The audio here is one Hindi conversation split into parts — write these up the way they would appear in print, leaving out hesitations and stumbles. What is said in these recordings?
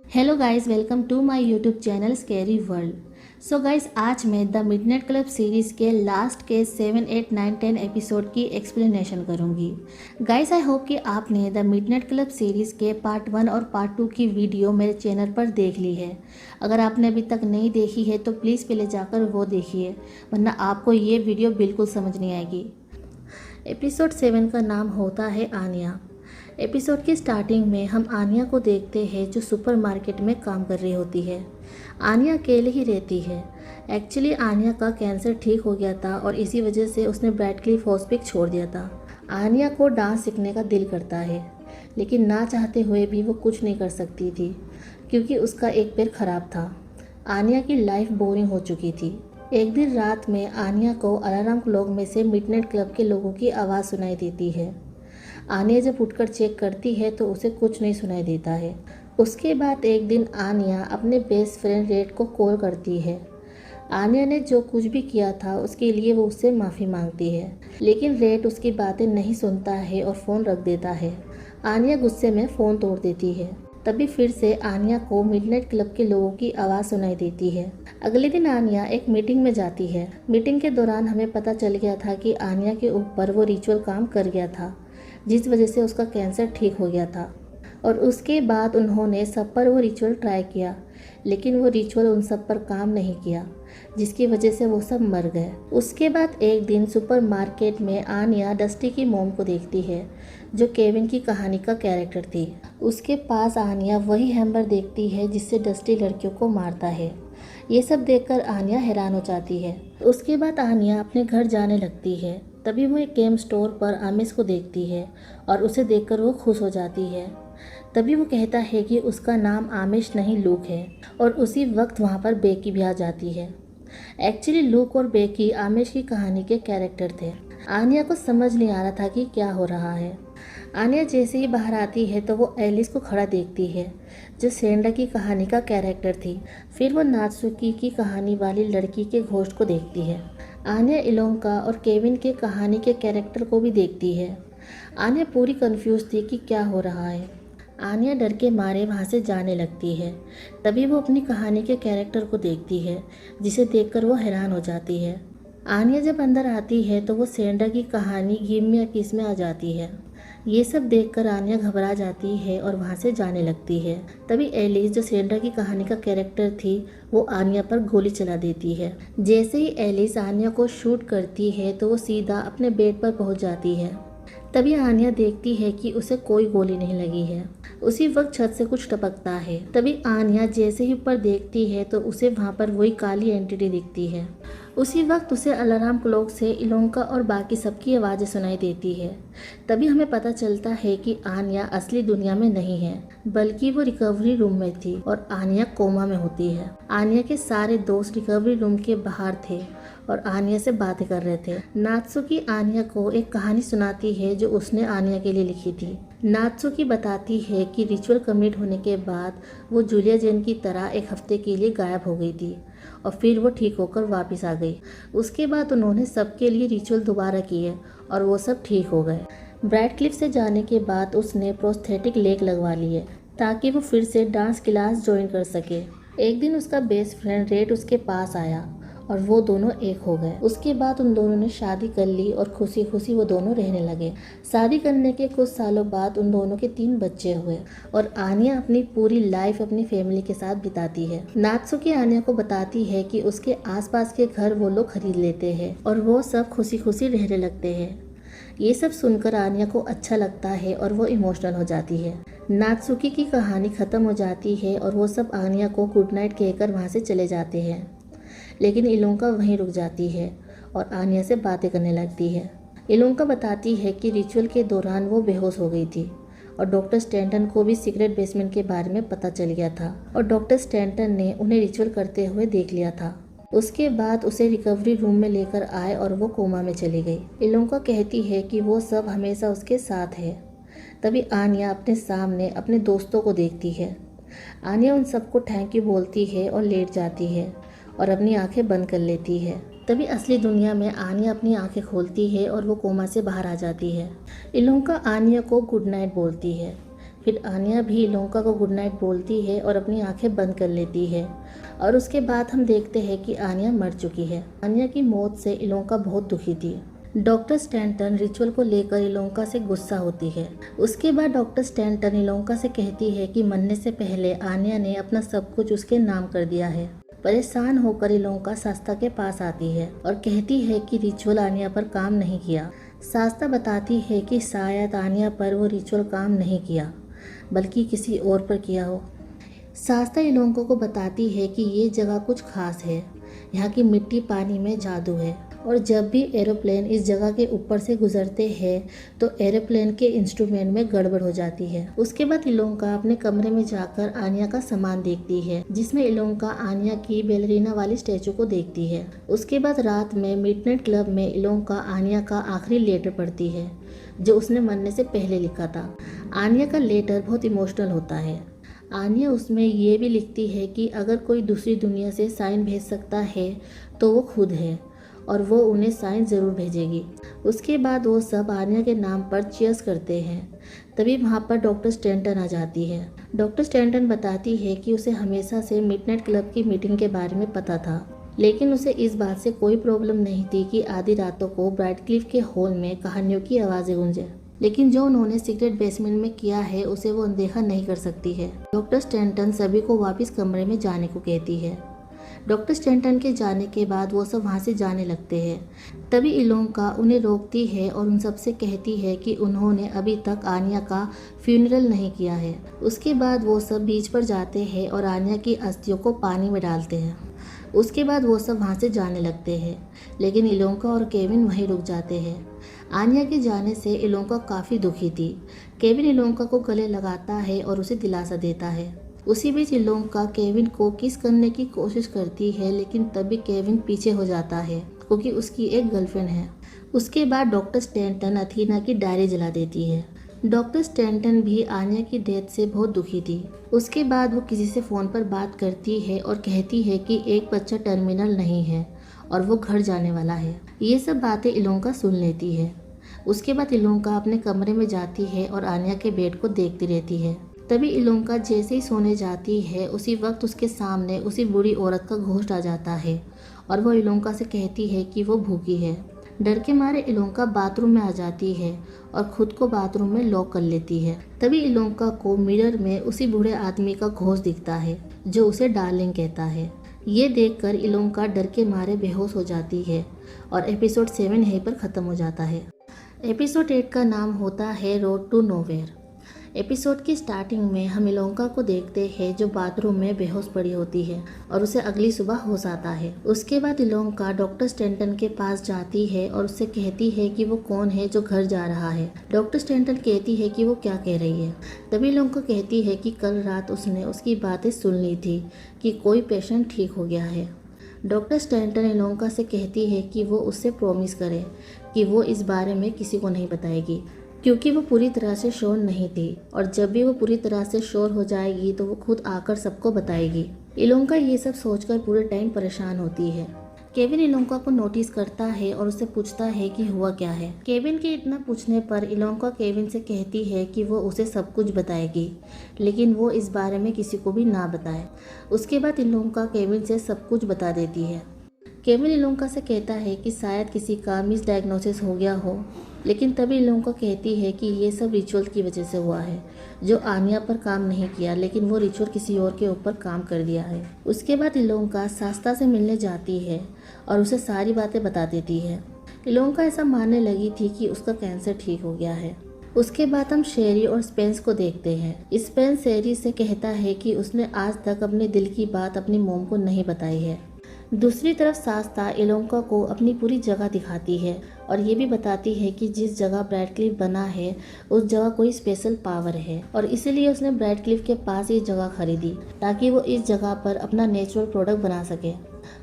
Hello guys, welcome to my YouTube channel scary world. So guys, आज मैं द मिडनाइट क्लब सीरीज़ के लास्ट के 7, 8, 9, 10 एपिसोड की एक्सप्लेनेशन करूंगी। गाइस, आई होप कि आपने द मिडनाइट क्लब सीरीज़ के पार्ट 1 और पार्ट 2 की वीडियो मेरे चैनल पर देख ली है। अगर आपने अभी तक नहीं देखी है तो प्लीज़ पहले जाकर वो देखिए, वरना आपको ये वीडियो बिल्कुल समझ नहीं आएगी। एपिसोड 7 का नाम होता है आनिया। एपिसोड की स्टार्टिंग में हम आनिया को देखते हैं जो सुपरमार्केट में काम कर रही होती है। आनिया अकेले ही रहती है। एक्चुअली आनिया का कैंसर ठीक हो गया था और इसी वजह से उसने ब्रैडक्लिफ हॉस्पिटल छोड़ दिया था। आनिया को डांस सीखने का दिल करता है, लेकिन ना चाहते हुए भी वो कुछ नहीं कर सकती थी क्योंकि उसका एक पैर खराब था। आनिया की लाइफ बोरिंग हो चुकी थी। एक दिन रात में आनिया को अलार्म क्लॉक में से मिडनाइट क्लब के लोगों की आवाज़ सुनाई देती है। आनिया जब उठकर चेक करती है तो उसे कुछ नहीं सुनाई देता है। उसके बाद एक दिन आनिया अपने बेस्ट फ्रेंड रेड को कॉल करती है। आनिया ने जो कुछ भी किया था उसके लिए वो उससे माफ़ी मांगती है, लेकिन रेड उसकी बातें नहीं सुनता है और फ़ोन रख देता है। आनिया गुस्से में फ़ोन तोड़ देती है। तभी फिर से आनिया को मिडनाइट क्लब के लोगों की आवाज़ सुनाई देती है। अगले दिन आनिया एक मीटिंग में जाती है। मीटिंग के दौरान हमें पता चल गया था कि आनिया के ऊपर वो रिचुअल काम कर गया था, जिस वजह से उसका कैंसर ठीक हो गया था। और उसके बाद उन्होंने सब पर वो रिचुअल ट्राई किया, लेकिन वो रिचुअल उन सब पर काम नहीं किया, जिसकी वजह से वो सब मर गए। उसके बाद एक दिन सुपरमार्केट में आनिया डस्टी की मॉम को देखती है, जो केविन की कहानी का कैरेक्टर थी। उसके पास आनिया वही हैमर देखती है जिससे डस्टी लड़कियों को मारता है। ये सब देखकर आनिया हैरान हो जाती है। उसके बाद आनिया अपने घर जाने लगती है। तभी वो एक गेम स्टोर पर आमिश को देखती है और उसे देखकर वो खुश हो जाती है। तभी वो कहता है कि उसका नाम आमिश नहीं लूक है, और उसी वक्त वहाँ पर बेकी भी आ जाती है। एक्चुअली लूक और बेकी आमिश की कहानी के कैरेक्टर थे। आनिया को समझ नहीं आ रहा था कि क्या हो रहा है। आनिया जैसे ही बाहर आती है तो वो एलिस को खड़ा देखती है, जो सेंडा की कहानी का कैरेक्टर थी। फिर वो नात्सुकी की कहानी वाली लड़की के घोस्ट को देखती है। आनिया इलोंका और केविन के कहानी के कैरेक्टर को भी देखती है। आनिया पूरी कंफ्यूज थी कि क्या हो रहा है। आनिया डर के मारे वहाँ से जाने लगती है। तभी वो अपनी कहानी के कैरेक्टर को देखती है, जिसे देखकर वो हैरान हो जाती है। आनिया जब अंदर आती है तो वो सेंडा की कहानी गिम या किस में आ जाती है। ये सब देखकर आनिया घबरा जाती है और वहाँ से जाने लगती है। तभी एलिस, जो सेंडा की कहानी का कैरेक्टर थी, वो आनिया पर गोली चला देती है। जैसे ही एलिस आनिया को शूट करती है तो वो सीधा अपने बेड पर पहुँच जाती है। तभी आनिया देखती है कि उसे कोई गोली नहीं लगी है। उसी वक्त छत से कुछ टपकता है। तभी आनिया जैसे ही ऊपर देखती है तो उसे वहाँ पर वही काली एंटिटी दिखती है। उसी वक्त उसे अलार्म क्लॉक से इलोंका और बाकी सबकी आवाज़ें सुनाई देती है। तभी हमें पता चलता है कि आनिया असली दुनिया में नहीं है, बल्कि वो रिकवरी रूम में थी और आनिया कोमा में होती है। आनिया के सारे दोस्त रिकवरी रूम के बाहर थे और आनिया से बातें कर रहे थे। नात्सुकी आनिया को एक कहानी सुनाती है जो उसने आनिया के लिए लिखी थी। नात्सुकी बताती है कि रिचुअल कंप्लीट होने के बाद वो जूलिया जेन की तरह एक हफ्ते के लिए गायब हो गई थी और फिर वो ठीक होकर वापस आ गई। उसके बाद उन्होंने सबके लिए रिचुअल दोबारा किए और वो सब ठीक हो गए। ब्रैडक्लिफ से जाने के बाद उसने प्रोस्थेटिक लेग लगवा लिए ताकि वो फिर से डांस क्लास ज्वाइन कर सके। एक दिन उसका बेस्ट फ्रेंड रेड उसके पास आया और वो दोनों एक हो गए। उसके बाद उन दोनों ने शादी कर ली और खुशी खुशी वो दोनों रहने लगे। शादी करने के कुछ सालों बाद उन दोनों के 3 बच्चे हुए और आनिया अपनी पूरी लाइफ अपनी फैमिली के साथ बिताती है। नात्सुकी आनिया को बताती है कि उसके आसपास के घर वो लोग खरीद लेते हैं और वो सब खुशी खुशी रहने लगते हैं। ये सब सुनकर आनिया को अच्छा लगता है और वो इमोशनल हो जाती है। नात्सुकी की कहानी खत्म हो जाती है और वो सब आनिया को गुड नाइट कहकर वहाँ से चले जाते हैं, लेकिन इलोंका वहीं रुक जाती है और आनिया से बातें करने लगती है। इलोंका बताती है कि रिचुअल के दौरान वो बेहोश हो गई थी और डॉक्टर स्टैंटन को भी सीक्रेट बेसमेंट के बारे में पता चल गया था और डॉक्टर स्टैंटन ने उन्हें रिचुअल करते हुए देख लिया था। उसके बाद उसे रिकवरी रूम में लेकर आए और वो कोमा में चली गई। इलोंका कहती है कि वो सब हमेशा उसके साथ है। तभी आनिया अपने सामने अपने दोस्तों को देखती है। आनिया उन सबको थैंक यू बोलती है और लेट जाती है और अपनी आंखें बंद कर लेती है। तभी असली दुनिया में आनिया अपनी आंखें खोलती है और वो कोमा से बाहर आ जाती है। इलोंका आनिया को गुड नाइट बोलती है। फिर आनिया भी इलोंका को गुड नाइट बोलती है और अपनी आंखें बंद कर लेती है और उसके बाद हम देखते हैं कि आनिया मर चुकी है। आनिया की मौत से इलोंका बहुत दुखी थी। डॉक्टर स्टैंटन रिचुअल को लेकर इलोंका से गुस्सा होती है। उसके बाद डॉक्टर स्टैंटन इलोंका से कहती है कि मरने से पहले आनिया ने अपना सब कुछ उसके नाम कर दिया है। परेशान होकर इलोंका शास्ता के पास आती है और कहती है कि रिचुअल आनिया पर काम नहीं किया। शास्ता बताती है कि शायद आनिया पर वो रिचुअल काम नहीं किया बल्कि किसी और पर किया हो। शास्ता इलोंका को बताती है कि ये जगह कुछ खास है, यहाँ की मिट्टी पानी में जादू है और जब भी एरोप्लेन इस जगह के ऊपर से गुजरते हैं तो एरोप्लेन के इंस्ट्रूमेंट में गड़बड़ हो जाती है। उसके बाद इलोंका अपने कमरे में जाकर आनिया का सामान देखती है, जिसमें इलोंका आनिया की बैलरीना वाली स्टैचू को देखती है। उसके बाद रात में मिडनाइट क्लब में इलोंका आनिया का आखिरी लेटर पढ़ती है जो उसने मरने से पहले लिखा था। आनिया का लेटर बहुत इमोशनल होता है। आनिया उसमें ये भी लिखती है कि अगर कोई दूसरी दुनिया से साइन भेज सकता है तो वो खुद है और वो उन्हें साइन ज़रूर भेजेगी। उसके बाद वो सब आनिया के नाम पर चीयर्स करते हैं। तभी वहाँ पर डॉक्टर स्टैंटन आ जाती है। डॉक्टर स्टैंटन बताती है कि उसे हमेशा से मिडनाइट क्लब की मीटिंग के बारे में पता था, लेकिन उसे इस बात से कोई प्रॉब्लम नहीं थी कि आधी रातों को ब्राइटक्लिफ के हॉल में कहानियों की आवाज़ें गूंजे, लेकिन जो उन्होंने सीक्रेट बेसमेंट में किया है उसे वो अनदेखा नहीं कर सकती है। डॉक्टर स्टैंटन सभी को वापस कमरे में जाने को कहती है। डॉक्टर स्टैंटन के जाने के बाद वो सब वहाँ से जाने लगते हैं। तभी इलोंका उन्हें रोकती है और उन सब से कहती है कि उन्होंने अभी तक आनिया का फ्यूनरल नहीं किया है। उसके बाद वो सब बीच पर जाते हैं और आनिया की अस्थियों को पानी में डालते हैं। उसके बाद वो सब वहाँ से जाने लगते हैं, लेकिन इलोंका और केविन वहीं रुक जाते हैं। आनिया के जाने से इलोंका काफ़ी दुखी थी। केविन इलोंका को गले लगाता है और उसे दिलासा देता है। उसी बीच इलोंका केविन को किस करने की कोशिश करती है, लेकिन तभी केविन पीछे हो जाता है क्योंकि उसकी एक गर्लफ्रेंड है। उसके बाद डॉक्टर स्टैंटन अथीना की डायरी जला देती है। डॉक्टर स्टैंटन भी आनिया की डेथ से बहुत दुखी थी। उसके बाद वो किसी से फ़ोन पर बात करती है और कहती है कि एक बच्चा टर्मिनल नहीं है और वो घर जाने वाला है। ये सब बातें इलोंका सुन लेती है। उसके बाद इलोंका अपने कमरे में जाती है और आनिया के बेड को देखती रहती है। तभी इलोंका जैसे ही सोने जाती है उसी वक्त उसके सामने उसी बुरी औरत का घोस्ट आ जाता है और वो इलोंका से कहती है कि वो भूखी है। डर के मारे इलोंका बाथरूम में आ जाती है और खुद को बाथरूम में लॉक कर लेती है। तभी इलोंका को मिरर में उसी बूढ़े आदमी का घोस्ट दिखता है जो उसे डार्लिंग कहता है। ये देखकर इलोंका डर के मारे बेहोश हो जाती है और एपिसोड 7 यहीं पर ख़त्म हो जाता है। एपिसोड 8 का नाम होता है रोड टू नोवेयर। एपिसोड की स्टार्टिंग में हम इलोंका को देखते हैं जो बाथरूम में बेहोश पड़ी होती है और उसे अगली सुबह होश आता है। उसके बाद इलोंका डॉक्टर स्टैंटन के पास जाती है और उससे कहती है कि वो कौन है जो घर जा रहा है। डॉक्टर स्टैंटन कहती है कि वो क्या कह रही है। तभी इलोंका कहती है कि कल रात उसने उसकी बातें सुन ली थी कि कोई पेशेंट ठीक हो गया है। डॉक्टर स्टैंटन इलोंका से कहती है कि वो उससे प्रॉमिस करे कि वो इस बारे में किसी को नहीं बताएगी, क्योंकि वो पूरी तरह से श्योर नहीं थी और जब भी वो पूरी तरह से श्योर हो जाएगी तो वो खुद आकर सबको बताएगी। इलोंका ये सब सोचकर पूरे टाइम परेशान होती है। केविन इलोंका को नोटिस करता है और उससे पूछता है कि हुआ क्या है। केविन के इतना पूछने पर इलोंका केविन से कहती है कि वो उसे सब कुछ बताएगी, लेकिन वो इस बारे में किसी को भी ना बताए। उसके बाद इलोंका केविन से सब कुछ बता देती है। केविन इलोंका से कहता है कि शायद किसी का मिस डायग्नोसिस हो गया हो, लेकिन तभी इलोंका कहती है कि ये सब रिचुअल की वजह से हुआ है, जो आनिया पर काम नहीं किया, लेकिन वो रिचुअल किसी और के ऊपर काम कर दिया है। उसके बाद इलोंका शास्ता से मिलने जाती है और उसे सारी बातें बता देती है। इलोंका ऐसा मानने लगी थी कि उसका कैंसर ठीक हो गया है। उसके बाद हम शेरी और स्पेंस को देखते हैं। स्पेंस शेरी से कहता है कि उसने आज तक अपने दिल की बात अपनी मॉम को नहीं बताई है। दूसरी तरफ शास्ता इलोंका को अपनी पूरी जगह दिखाती है और ये भी बताती है कि जिस जगह ब्राइटक्लिफ बना है उस जगह कोई स्पेशल पावर है और इसीलिए उसने ब्राइटक्लिफ के पास ये जगह खरीदी ताकि वो इस जगह पर अपना नेचुरल प्रोडक्ट बना सके।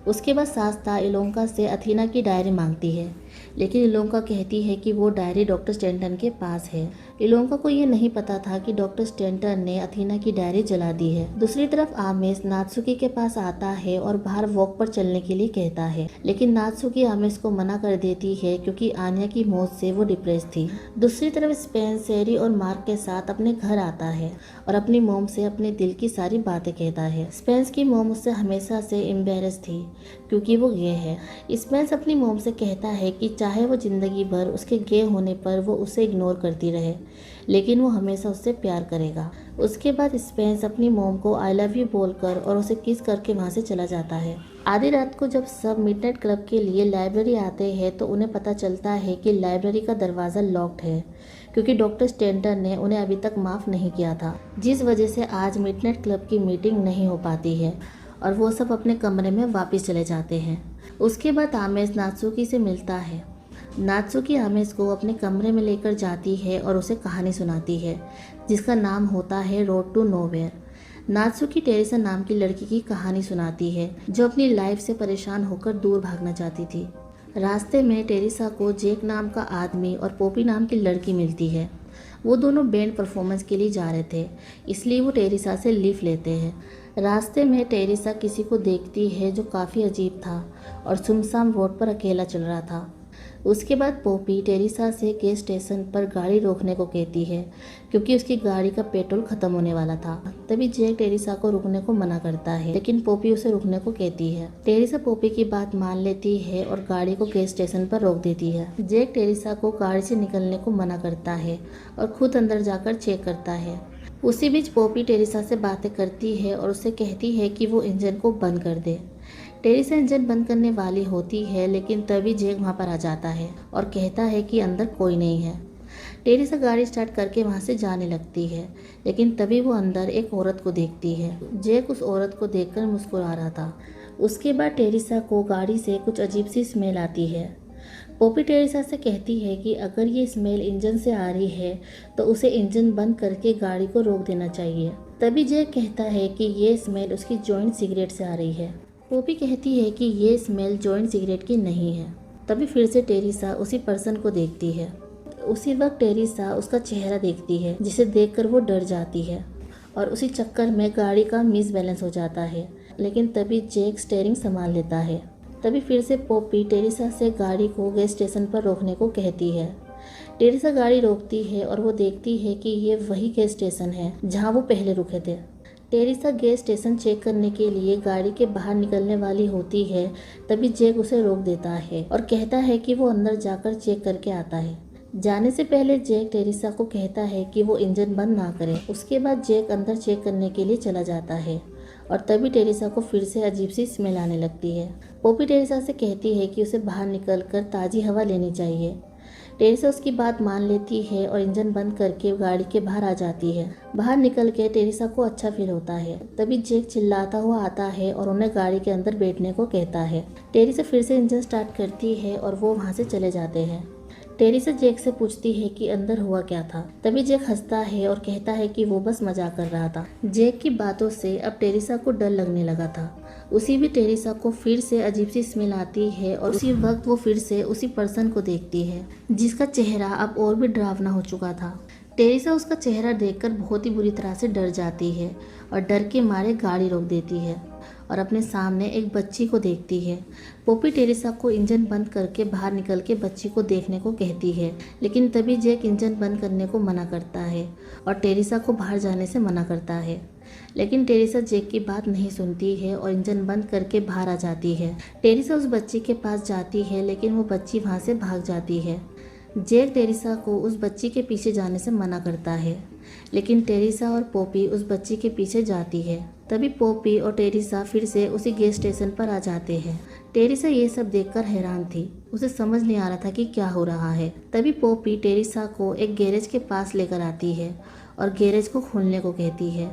उसके बाद शास्ता इलोंका से अथीना की डायरी मांगती है, लेकिन इलोंका कहती है कि वो डायरी डॉक्टर स्टैंटन के पास है। इलोंका को ये नहीं पता था कि डॉक्टर स्टैंटन ने अथीना की डायरी जला दी है। दूसरी तरफ आमेश नात्सुकी के पास आता है और बाहर वॉक पर चलने के लिए कहता है, लेकिन नात्सुकी आमेश को मना कर देती है क्योंकि आन्या की मौत से वो डिप्रेस थी। दूसरी तरफ स्पेन सेरी और मार्क के साथ अपने घर आता है और अपनी मोम से अपने दिल की सारी बातें कहता है। स्पेंस की मोम उससे हमेशा से एम्बेरस थी क्योंकि वो गे है। स्पेंस अपनी मोम से कहता है कि चाहे वो जिंदगी भर उसके गे होने पर वो उसे इग्नोर करती रहे, लेकिन वो हमेशा उससे प्यार करेगा। उसके बाद स्पेंस अपनी मोम को आई लव यू बोलकर और उसे किस करके वहाँ से चला जाता है। आधी रात को जब सब मिडनाइट क्लब के लिए लाइब्रेरी आते हैं तो उन्हें पता चलता है कि लाइब्रेरी का दरवाज़ा लॉक्ड है क्योंकि डॉक्टर स्टैंटन ने उन्हें अभी तक माफ़ नहीं किया था, जिस वजह से आज मिडनाइट क्लब की मीटिंग नहीं हो पाती है और वो सब अपने कमरे में वापस चले जाते हैं। उसके बाद आमेश नात्सुकी से मिलता है। नात्सुकी आमेश को अपने कमरे में लेकर जाती है और उसे कहानी सुनाती है जिसका नाम होता है रोड टू नोवेयर। नात्सुकी टेरेसा नाम की लड़की की कहानी सुनाती है जो अपनी लाइफ से परेशान होकर दूर भागना चाहती थी। रास्ते में टेरेसा को जेक नाम का आदमी और पोपी नाम की लड़की मिलती है। वो दोनों बैंड परफॉर्मेंस के लिए जा रहे थे, इसलिए वो टेरेसा से लीव लेते हैं। रास्ते में टेरेसा किसी को देखती है जो काफ़ी अजीब था और सुनसान रोड पर अकेला चल रहा था। उसके बाद पोपी टेरेसा से गैस स्टेशन पर गाड़ी रोकने को कहती है क्योंकि उसकी गाड़ी का पेट्रोल खत्म होने वाला था। तभी जेक टेरेसा को रुकने को मना करता है, लेकिन पोपी उसे रुकने को कहती है। टेरेसा पोपी की बात मान लेती है और गाड़ी को गैस स्टेशन पर रोक देती है। जेक टेरेसा को गाड़ी से निकलने को मना करता है और खुद अंदर जाकर चेक करता है। उसी बीच पोपी टेरेसा से बातें करती है और उससे कहती है कि वो इंजन को बंद कर दे। टेरेसा इंजन बंद करने वाली होती है, लेकिन तभी जेक वहाँ पर आ जाता है और कहता है कि अंदर कोई नहीं है। टेरेसा गाड़ी स्टार्ट करके वहाँ से जाने लगती है, लेकिन तभी वो अंदर एक औरत को देखती है। जेक उस औरत को देखकर मुस्कुरा रहा था। उसके बाद टेरेसा को गाड़ी से कुछ अजीब सी स्मेल आती है। पोपी टेरेसा से कहती है कि अगर ये स्मेल इंजन से आ रही है तो उसे इंजन बंद करके गाड़ी को रोक देना चाहिए। तभी जेक कहता है कि ये स्मेल उसकी जॉइंट सिगरेट से आ रही है। पोपी कहती है कि ये स्मेल जॉइंट सिगरेट की नहीं है। तभी फिर से टेरेसा उसी पर्सन को देखती है। उसी वक्त टेरेसा उसका चेहरा देखती है जिसे देखकर वो डर जाती है और उसी चक्कर में गाड़ी का मिस बैलेंस हो जाता है, लेकिन तभी जेक स्टीयरिंग संभाल लेता है। तभी फिर से पोपी टेरेसा से गाड़ी को गैस स्टेशन पर रोकने को कहती है। टेरेसा गाड़ी रोकती है और वो देखती है कि ये वही गैस स्टेशन है जहाँ वो पहले रुके थे। टेरेसा गैस स्टेशन चेक करने के लिए गाड़ी के बाहर निकलने वाली होती है, तभी जेक उसे रोक देता है और कहता है कि वो अंदर जाकर चेक करके आता है। जाने से पहले जेक टेरेसा को कहता है कि वो इंजन बंद ना करे। उसके बाद जेक अंदर चेक करने के लिए चला जाता है और तभी टेरेसा को फिर से अजीब सी स्मेल आने लगती है। पोपी टेरेसा से कहती है कि उसे बाहर निकलकर ताज़ी हवा लेनी चाहिए। टेरेसा उसकी बात मान लेती है और इंजन बंद करके गाड़ी के बाहर आ जाती है। बाहर निकल के टेरेसा को अच्छा फील होता है। तभी जेक चिल्लाता हुआ आता है और उन्हें गाड़ी के अंदर बैठने को कहता है। टेरेसा फिर से इंजन स्टार्ट करती है और वो वहाँ से चले जाते हैं। टेरेसा जेक से पूछती है कि अंदर हुआ क्या था। तभी जेक हंसता है और कहता है कि वो बस मजाक कर रहा था। जेक की बातों से अब टेरेसा को डर लगने लगा था। उसी भी टेरेसा को फिर से अजीब सी स्मेल आती है और उसी वक्त वो फिर से उसी पर्सन को देखती है जिसका चेहरा अब और भी डरावना हो चुका था। टेरेसा उसका चेहरा देखकर बहुत ही बुरी तरह से डर जाती है और डर के मारे गाड़ी रोक देती है और अपने सामने एक बच्ची को देखती है। पोपी टेरेसा को इंजन बंद करके बाहर निकल के बच्ची को देखने को कहती है, लेकिन तभी जेक इंजन बंद करने को मना करता है और टेरेसा को बाहर जाने से मना करता है। लेकिन टेरेसा जेक की बात नहीं सुनती है और इंजन बंद करके बाहर आ जाती है। टेरेसा उस बच्ची के पास जाती है, लेकिन वो बच्ची वहाँ से भाग जाती है। जेक टेरेसा को उस बच्ची के पीछे जाने से मना करता है, लेकिन टेरेसा और पोपी उस बच्ची के पीछे जाती है। तभी पोपी और टेरेसा फिर से उसी गैस स्टेशन पर आ जाते हैं। टेरेसा ये सब देखकर हैरान थी। उसे समझ नहीं आ रहा था कि क्या हो रहा है। तभी पोपी टेरेसा को एक गैरेज के पास लेकर आती है और गैरेज को खोलने को कहती है।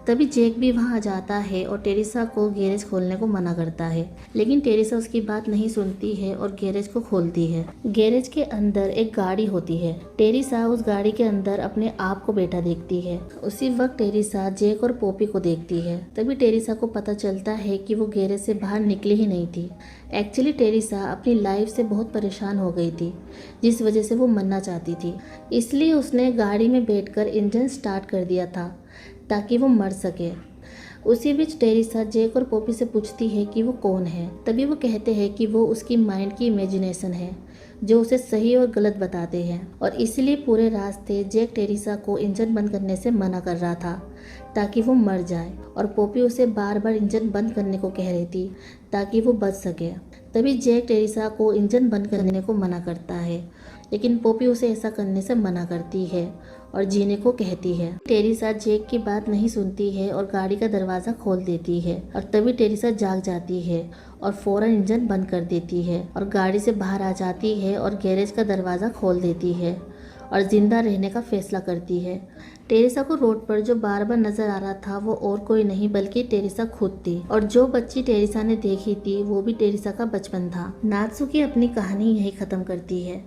तभी जैक भी वहाँ जाता है और टेरेसा को गैरेज खोलने को मना करता है, लेकिन टेरेसा उसकी बात नहीं सुनती है और गैरेज को खोलती है। गैरेज के अंदर एक गाड़ी होती है। टेरेसा उस गाड़ी के अंदर अपने आप को बैठा देखती है। उसी वक्त टेरेसा जैक और पॉपी को देखती है। तभी टेरेसा को पता चलता है कि वो गैरेज से बाहर निकली ही नहीं थी। एक्चुअली टेरेसा अपनी लाइफ से बहुत परेशान हो गई थी, जिस वजह से वो मरना चाहती थी। इसलिए उसने गाड़ी में बैठकर इंजन स्टार्ट कर दिया था ताकि वो मर सके। उसी बीच टेरेसा जैक और पॉपी से पूछती है कि वो कौन है। तभी वो कहते हैं कि वो उसकी माइंड की इमेजिनेशन है जो उसे सही और गलत बताते हैं, और इसलिए पूरे रास्ते जैक टेरेसा को इंजन बंद करने से मना कर रहा था ताकि वो मर जाए, और पॉपी उसे बार बार इंजन बंद करने को कह रही थी ताकि वो बच सके। तभी जैक टेरेसा को इंजन बंद करने को मना करता है, लेकिन पॉपी उसे ऐसा करने से मना करती है और जीने को कहती है। टेरेसा जैक की बात नहीं सुनती है और गाड़ी का दरवाज़ा खोल देती है, और तभी टेरेसा जाग जाती है और फौरन इंजन बंद कर देती है और गाड़ी से बाहर आ जाती है और गैरेज का दरवाज़ा खोल देती है और ज़िंदा रहने का फैसला करती है। टेरेसा को रोड पर जो बार बार नजर आ रहा था वो और कोई नहीं बल्कि टेरेसा खुद थी, और जो बच्ची टेरेसा ने देखी थी वो भी टेरेसा का बचपन था। नात्सुकी अपनी कहानी यही ख़त्म करती है।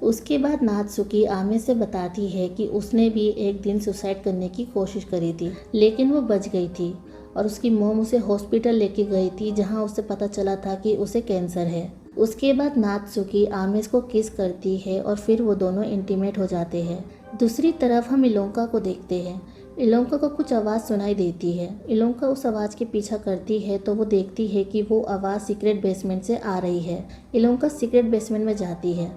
उसके बाद नात्सुकी आमे से बताती है कि उसने भी एक दिन सुसाइड करने की कोशिश करी थी, लेकिन वो बच गई थी और उसकी मॉम उसे हॉस्पिटल लेके गई थी, जहां उसे पता चला था कि उसे कैंसर है। उसके बाद नात्सुकी आमेस को किस करती है और फिर वो दोनों इंटीमेट हो जाते हैं। दूसरी तरफ हम इलोंका को देखते हैं। इलोंका को कुछ आवाज़ सुनाई देती है। इलोंका उस आवाज़ के पीछा करती है तो वो देखती है कि वो आवाज़ सीक्रेट बेसमेंट से आ रही है। इलोंका सीक्रेट बेसमेंट में जाती है।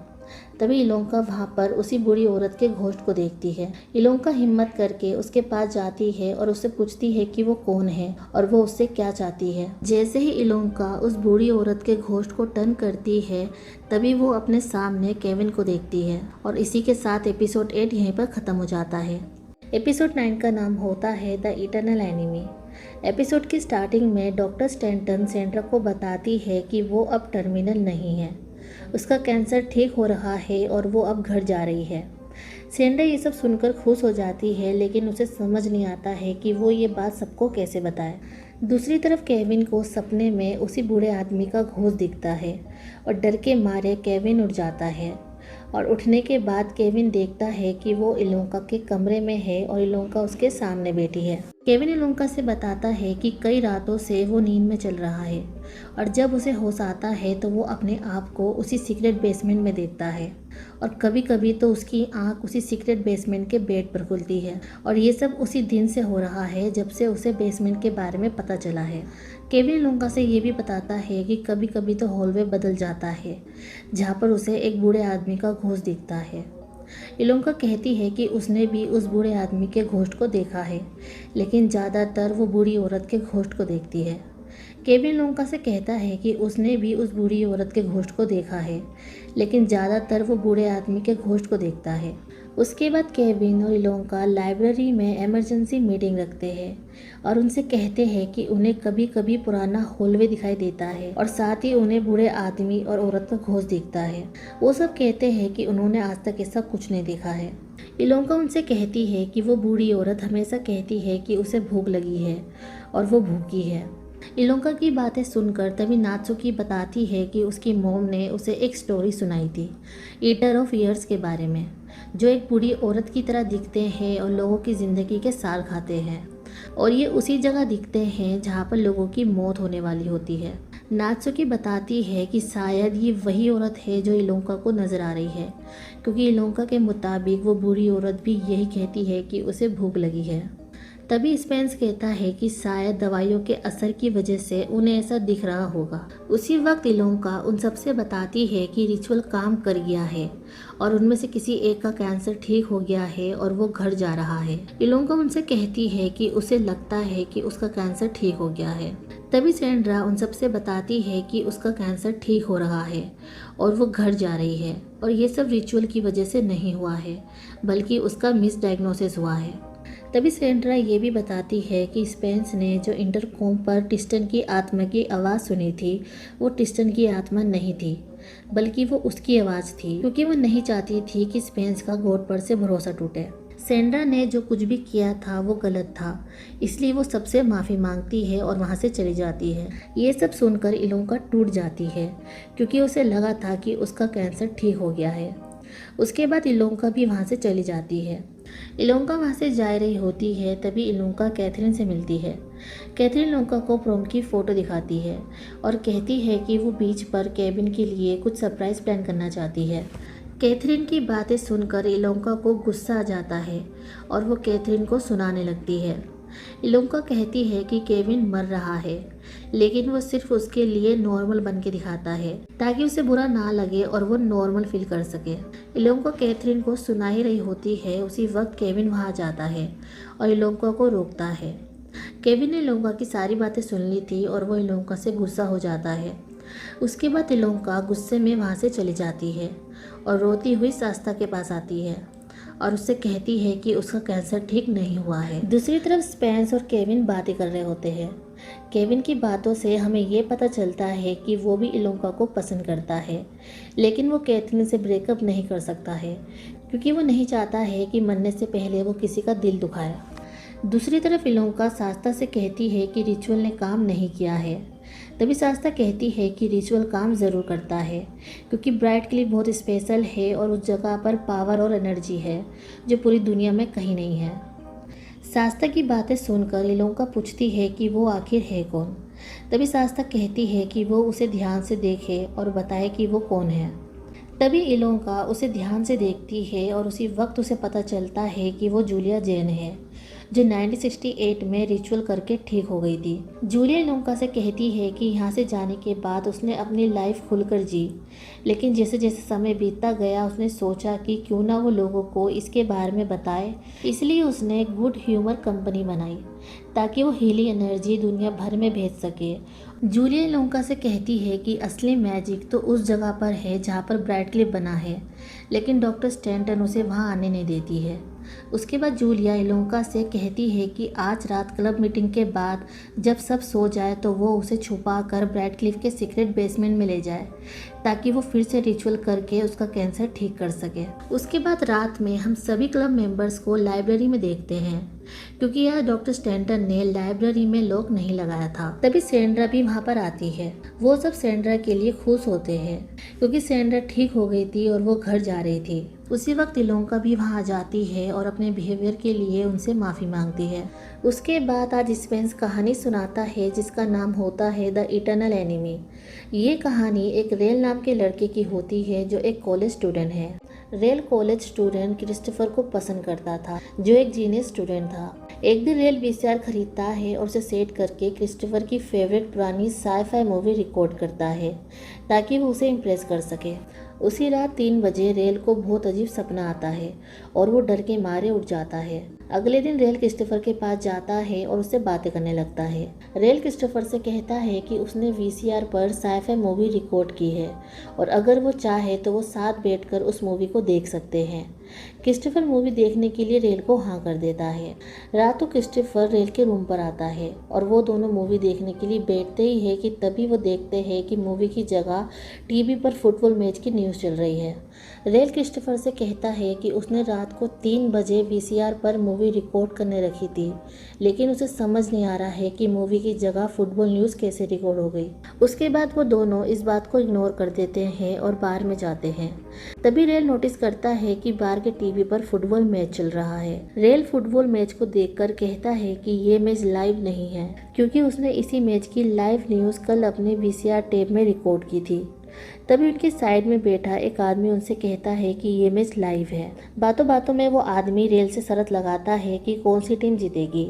तभी इलोंका वहाँ पर उसी बूढ़ी औरत के घोस्ट को देखती है। इलोंका हिम्मत करके उसके पास जाती है और उससे पूछती है कि वो कौन है और वो उससे क्या चाहती है। जैसे ही इलोंका उस बूढ़ी औरत के घोस्ट को टर्न करती है, तभी वो अपने सामने केविन को देखती है, और इसी के साथ एपिसोड 8 यहीं पर ख़त्म हो जाता है। एपिसोड 9 का नाम होता है द इटर्नल एनिमी। एपिसोड की स्टार्टिंग में डॉक्टर स्टैंटन सेंड्रा को बताती है कि वो अब टर्मिनल नहीं है, उसका कैंसर ठीक हो रहा है और वो अब घर जा रही है। सेंड्रा ये सब सुनकर खुश हो जाती है, लेकिन उसे समझ नहीं आता है कि वो ये बात सबको कैसे बताए। दूसरी तरफ केविन को सपने में उसी बूढ़े आदमी का घोस्ट दिखता है और डर के मारे केविन उठ जाता है, और उठने के बाद केविन देखता है कि वो इलोंका के कमरे में है और इलोंका उसके सामने बैठी है। केविन इलोंका से बताता है कि कई रातों से वो नींद में चल रहा है, और जब उसे होश आता है तो वो अपने आप को उसी सीक्रेट बेसमेंट में देखता है, और कभी कभी तो उसकी आंख उसी सीक्रेट बेसमेंट के बेड पर खुलती है, और ये सब उसी दिन से हो रहा है जब से उसे बेसमेंट के बारे में पता चला है। केविन इलोंका से ये भी बताता है कि कभी कभी तो हॉलवे बदल जाता है, जहाँ पर उसे एक बूढ़े आदमी का घोस्ट दिखता है। इलोंका कहती है कि उसने भी उस बूढ़े आदमी के घोस्ट को देखा है, लेकिन ज़्यादातर वो बूढ़ी औरत के घोस्ट को देखती है। केविन इलोंका से कहता है कि उसने भी उस बूढ़ी औरत के घोस्ट को देखा है, लेकिन ज़्यादातर वो बूढ़े आदमी के घोस्ट को देखता है। उसके बाद केविन और इलोंका लाइब्रेरी में इमरजेंसी मीटिंग रखते हैं और उनसे कहते हैं कि उन्हें कभी कभी पुराना हॉलवे दिखाई देता है, और साथ ही उन्हें बूढ़े आदमी और औरत का घोस्ट दिखता है। वो सब कहते हैं कि उन्होंने आज तक ऐसा कुछ नहीं देखा है। इलोंका उनसे कहती है कि वो बूढ़ी औरत हमेशा कहती है कि उसे भूख लगी है और वो भूखी है। इलोंका की बातें सुनकर तभी नात्सुकी बताती है कि उसकी मॉम ने उसे एक स्टोरी सुनाई थी ईटर ऑफ ईयर्स के बारे में, जो एक बूढ़ी औरत की तरह दिखते हैं और लोगों की ज़िंदगी के सार खाते हैं, और ये उसी जगह दिखते हैं जहाँ पर लोगों की मौत होने वाली होती है। नात्सुकी बताती है कि शायद ये वही औरत है जो इलोंका को नज़र आ रही है, क्योंकि इलोंका के मुताबिक वो बूढ़ी औरत भी यही कहती है कि उसे भूख लगी है। तभी स्पेंस कहता है कि शायद दवाइयों के असर की वजह से उन्हें ऐसा दिख रहा होगा। उसी वक्त इलोंका उन सबसे बताती है कि रिचुअल काम कर गया है और उनमें से किसी एक का कैंसर ठीक हो गया है और वो घर जा रहा है। इलोंका उनसे कहती है कि उसे लगता है कि उसका कैंसर ठीक हो गया है। तभी सेंड्रा उन सबसे बताती है कि उसका कैंसर ठीक हो रहा है और वो घर जा रही है, और ये सब रिचुअल की वजह से नहीं हुआ है, बल्कि उसका मिस डायग्नोसिस हुआ है। तभी सेंड्रा ये भी बताती है कि स्पेंस ने जो इंटरकॉम पर टिस्टन की आत्मा की आवाज़ सुनी थी, वो टिस्टन की आत्मा नहीं थी, बल्कि वो उसकी आवाज़ थी, क्योंकि वो नहीं चाहती थी कि स्पेंस का गॉड पर से भरोसा टूटे। सेंड्रा ने जो कुछ भी किया था वो गलत था, इसलिए वो सबसे माफ़ी मांगती है और वहाँ से चली जाती है। ये सब सुनकर इलोंका टूट जाती है क्योंकि उसे लगा था कि उसका कैंसर ठीक हो गया है। उसके बाद इलोंका भी वहाँ से चली जाती है। इलोंका वहाँ से जा रही होती है, तभी इलोंका कैथरीन से मिलती है। कैथरीन इलोंका को प्रोम की फ़ोटो दिखाती है और कहती है कि वो बीच पर केविन के लिए कुछ सरप्राइज़ प्लान करना चाहती है। कैथरीन की बातें सुनकर इलोंका को गुस्सा आ जाता है और वो कैथरीन को सुनाने लगती है। इलोंका कहती है कि केविन मर रहा है, लेकिन वो सिर्फ उसके लिए नॉर्मल बन के दिखाता है ताकि उसे बुरा ना लगे और वो नॉर्मल फील कर सके। इलोंका कैथरीन को सुना ही रही होती है, उसी वक्त केविन वहाँ जाता है और इलोंका को रोकता है। केविन ने इलोंका की सारी बातें सुन ली थी और वो इलोंका से गुस्सा हो जाता है। उसके बाद इलोंका गुस्से में वहाँ से चली जाती है और रोती हुई शास्ता के पास आती है और उससे कहती है कि उसका कैंसर ठीक नहीं हुआ है। दूसरी तरफ स्पेंस और केविन बातें कर रहे होते हैं। केविन की बातों से हमें ये पता चलता है कि वो भी इलोंका को पसंद करता है, लेकिन वो कैथरीन से ब्रेकअप नहीं कर सकता है क्योंकि वो नहीं चाहता है कि मरने से पहले वो किसी का दिल दुखाए। दूसरी तरफ इलोंका शास्ता से कहती है कि रिचुअल ने काम नहीं किया है। तभी शास्ता कहती है कि रिचुअल काम ज़रूर करता है क्योंकि ब्राइड के लिए बहुत स्पेशल है और उस जगह पर पावर और एनर्जी है जो पूरी दुनिया में कहीं नहीं है। शास्ता की बातें सुनकर इलोंका पूछती है कि वो आखिर है कौन। तभी शास्ता कहती है कि वो उसे ध्यान से देखे और बताए कि वो कौन है। तभी इलोंका उसे ध्यान से देखती है और उसी वक्त उसे पता चलता है कि वो जूलिया जेन है जो 1968 में रिचुअल करके ठीक हो गई थी। जूलिया इलोंका से कहती है कि यहाँ से जाने के बाद उसने अपनी लाइफ खुलकर जी, लेकिन जैसे जैसे समय बीतता गया उसने सोचा कि क्यों ना वो लोगों को इसके बारे में बताए। इसलिए उसने गुड ह्यूमर कंपनी बनाई ताकि वो हीलिंग एनर्जी दुनिया भर में भेज सके। जूलिया इलोंका से कहती है कि असली मैजिक तो उस जगह पर है जहाँ पर ब्राइड क्लिफ बना है, लेकिन डॉक्टर स्टैंटन उसे वहाँ आने नहीं देती है। उसके बाद जूलिया इलोंका से कहती है कि आज रात क्लब मीटिंग के बाद जब सब सो जाए तो वो उसे छुपा कर ब्राइड क्लिफ के सीक्रेट बेसमेंट में ले जाए ताकि वो फिर से रिचुअल करके उसका कैंसर ठीक कर सके। उसके बाद रात में हम सभी क्लब मेंबर्स को लाइब्रेरी में देखते हैं क्योंकि यह डॉक्टर स्टैंटन ने लाइब्रेरी में लॉक नहीं लगाया था। तभी सेंड्रा भी वहाँ पर आती है। वो सब सेंड्रा के लिए खुश होते हैं क्योंकि सेंड्रा ठीक हो गई थी और वो घर जा रही थी। उसी वक्त इलोंका भी वहाँ जाती है और अपने बिहेवियर के लिए उनसे माफ़ी मांगती है। उसके बाद आज स्पेंस कहानी सुनाता है जिसका नाम होता है द इटर्नल एनिमी। ये कहानी एक रेल नाम के लड़के की होती है जो एक कॉलेज स्टूडेंट है। रेल कॉलेज स्टूडेंट क्रिस्टोफर को पसंद करता था जो एक जीनियस स्टूडेंट था। एक दिन रेल वीसीआर खरीदता है और उसे सेट करके क्रिस्टोफर की फेवरेट पुरानी साई-फाई मूवी रिकॉर्ड करता है ताकि वो उसे इम्प्रेस कर सके। उसी रात 3 बजे रेल को बहुत अजीब सपना आता है और वो डर के मारे उठ जाता है। अगले दिन रेल क्रिस्टोफर के पास जाता है और उससे बातें करने लगता है। रेल क्रिस्टोफर से कहता है कि उसने वीसीआर पर साई-फाई मूवी रिकॉर्ड की है और अगर वो चाहे तो वो साथ बैठकर उस मूवी को देख सकते हैं। क्रिस्टोफर मूवी देखने के लिए रेल को हाँ कर देता है। रात को क्रिस्टोफर रेल के रूम पर आता है और वो दोनों मूवी देखने के लिए बैठते ही है कि तभी वो देखते हैं कि मूवी की जगह टीवी पर फुटबॉल मैच की न्यूज़ चल रही है। रेल क्रिस्टोफर से कहता है कि उसने रात को 3 बजे वीसीआर पर मूवी रिकॉर्ड करने रखी थी, लेकिन उसे समझ नहीं आ रहा है कि मूवी की जगह फुटबॉल न्यूज़ कैसे रिकॉर्ड हो गई। उसके बाद वो दोनों इस बात को इग्नोर कर देते हैं और बार में जाते हैं। तभी रेल नोटिस करता है कि बार के टीवी पर फुटबॉल मैच चल रहा है। रेल फुटबॉल मैच को देखकर कहता है कि ये मैच लाइव नहीं है क्योंकि उसने इसी मैच की लाइव न्यूज़ कल अपने वीसीआर टेप में रिकॉर्ड की थी। तभी उनके साइड में बैठा एक आदमी उनसे कहता है कि ये मैच लाइव है। बातों बातों में वो आदमी रेल से शर्त लगाता है कि कौन सी टीम जीतेगी।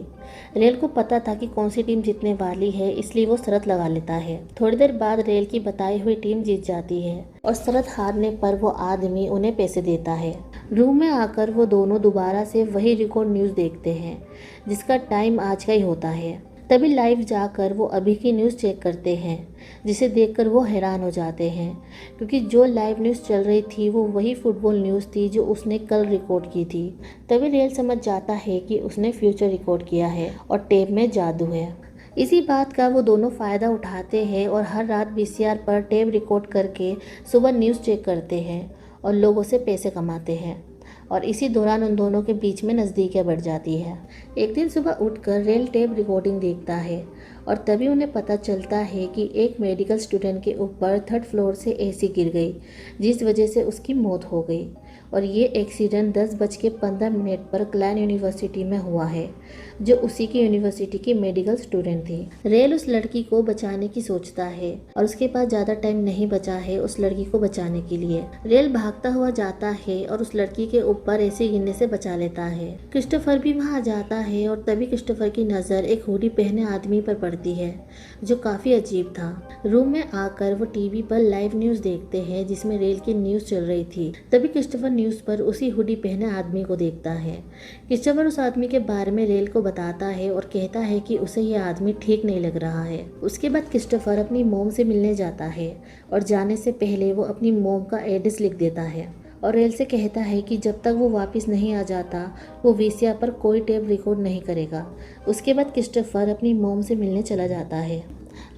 रेल को पता था कि कौन सी टीम जीतने वाली है, इसलिए वो शर्त लगा लेता है। थोड़ी देर बाद रेल की बताई हुई टीम जीत जाती है और शर्त हारने पर वो आदमी उन्हें पैसे देता है। रूम में आकर वो दोनों दोबारा से वही रिकॉर्ड न्यूज़ देखते हैं जिसका टाइम आज का ही होता है। तभी लाइव जाकर वो अभी की न्यूज़ चेक करते हैं जिसे देखकर वो हैरान हो जाते हैं क्योंकि जो लाइव न्यूज़ चल रही थी वो वही फुटबॉल न्यूज़ थी जो उसने कल रिकॉर्ड की थी। तभी रेल समझ जाता है कि उसने फ्यूचर रिकॉर्ड किया है और टेप में जादू है। इसी बात का वो दोनों फ़ायदा उठाते हैं और हर रात वीसीआर पर टेप रिकॉर्ड करके सुबह न्यूज़ चेक करते हैं और लोगों से पैसे कमाते हैं। और इसी दौरान उन दोनों के बीच में नज़दीकियाँ बढ़ जाती है। एक दिन सुबह उठकर रेल टेप रिकॉर्डिंग देखता है और तभी उन्हें पता चलता है कि एक मेडिकल स्टूडेंट के ऊपर 3rd फ्लोर से एसी गिर गई, जिस वजह से उसकी मौत हो गई। और ये एक्सीडेंट 10:15 पर क्लैन यूनिवर्सिटी में हुआ है, जो उसी की यूनिवर्सिटी की मेडिकल स्टूडेंट थी। रेल उस लड़की को बचाने की सोचता है और उसके पास ज़्यादा टाइम नहीं बचा है उस लड़की को बचाने के लिए। रेल भागता हुआ जाता है और उस लड़की के ऊपर एसी गिरने से बचा लेता है। क्रिस्टोफर भी वहाँ जाता है और तभी क्रिस्टोफर की नज़र एक हुडी पहने आदमी पर पड़ती है, जो काफ़ी अजीब था। रूम में आकर वो टीवी पर लाइव न्यूज़ देखते हैं, जिसमें रेल की न्यूज़ चल रही थी। तभी क्रिस्टोफर न्यूज़ पर उसी हुडी पहने आदमी को देखता है। क्रिस्टोफर उस आदमी के बारे में रेल को बताता है और कहता है कि उसे यह आदमी ठीक नहीं लग रहा है। उसके बाद क्रिस्टोफर अपनी मोम से मिलने जाता है और जाने से पहले वो अपनी मोम का एड्रेस लिख देता है और रेल से कहता है कि जब तक वो वापस नहीं आ जाता वो वीसीआर पर कोई टेप रिकॉर्ड नहीं करेगा। उसके बाद क्रिस्टोफर अपनी मोम से मिलने चला जाता है,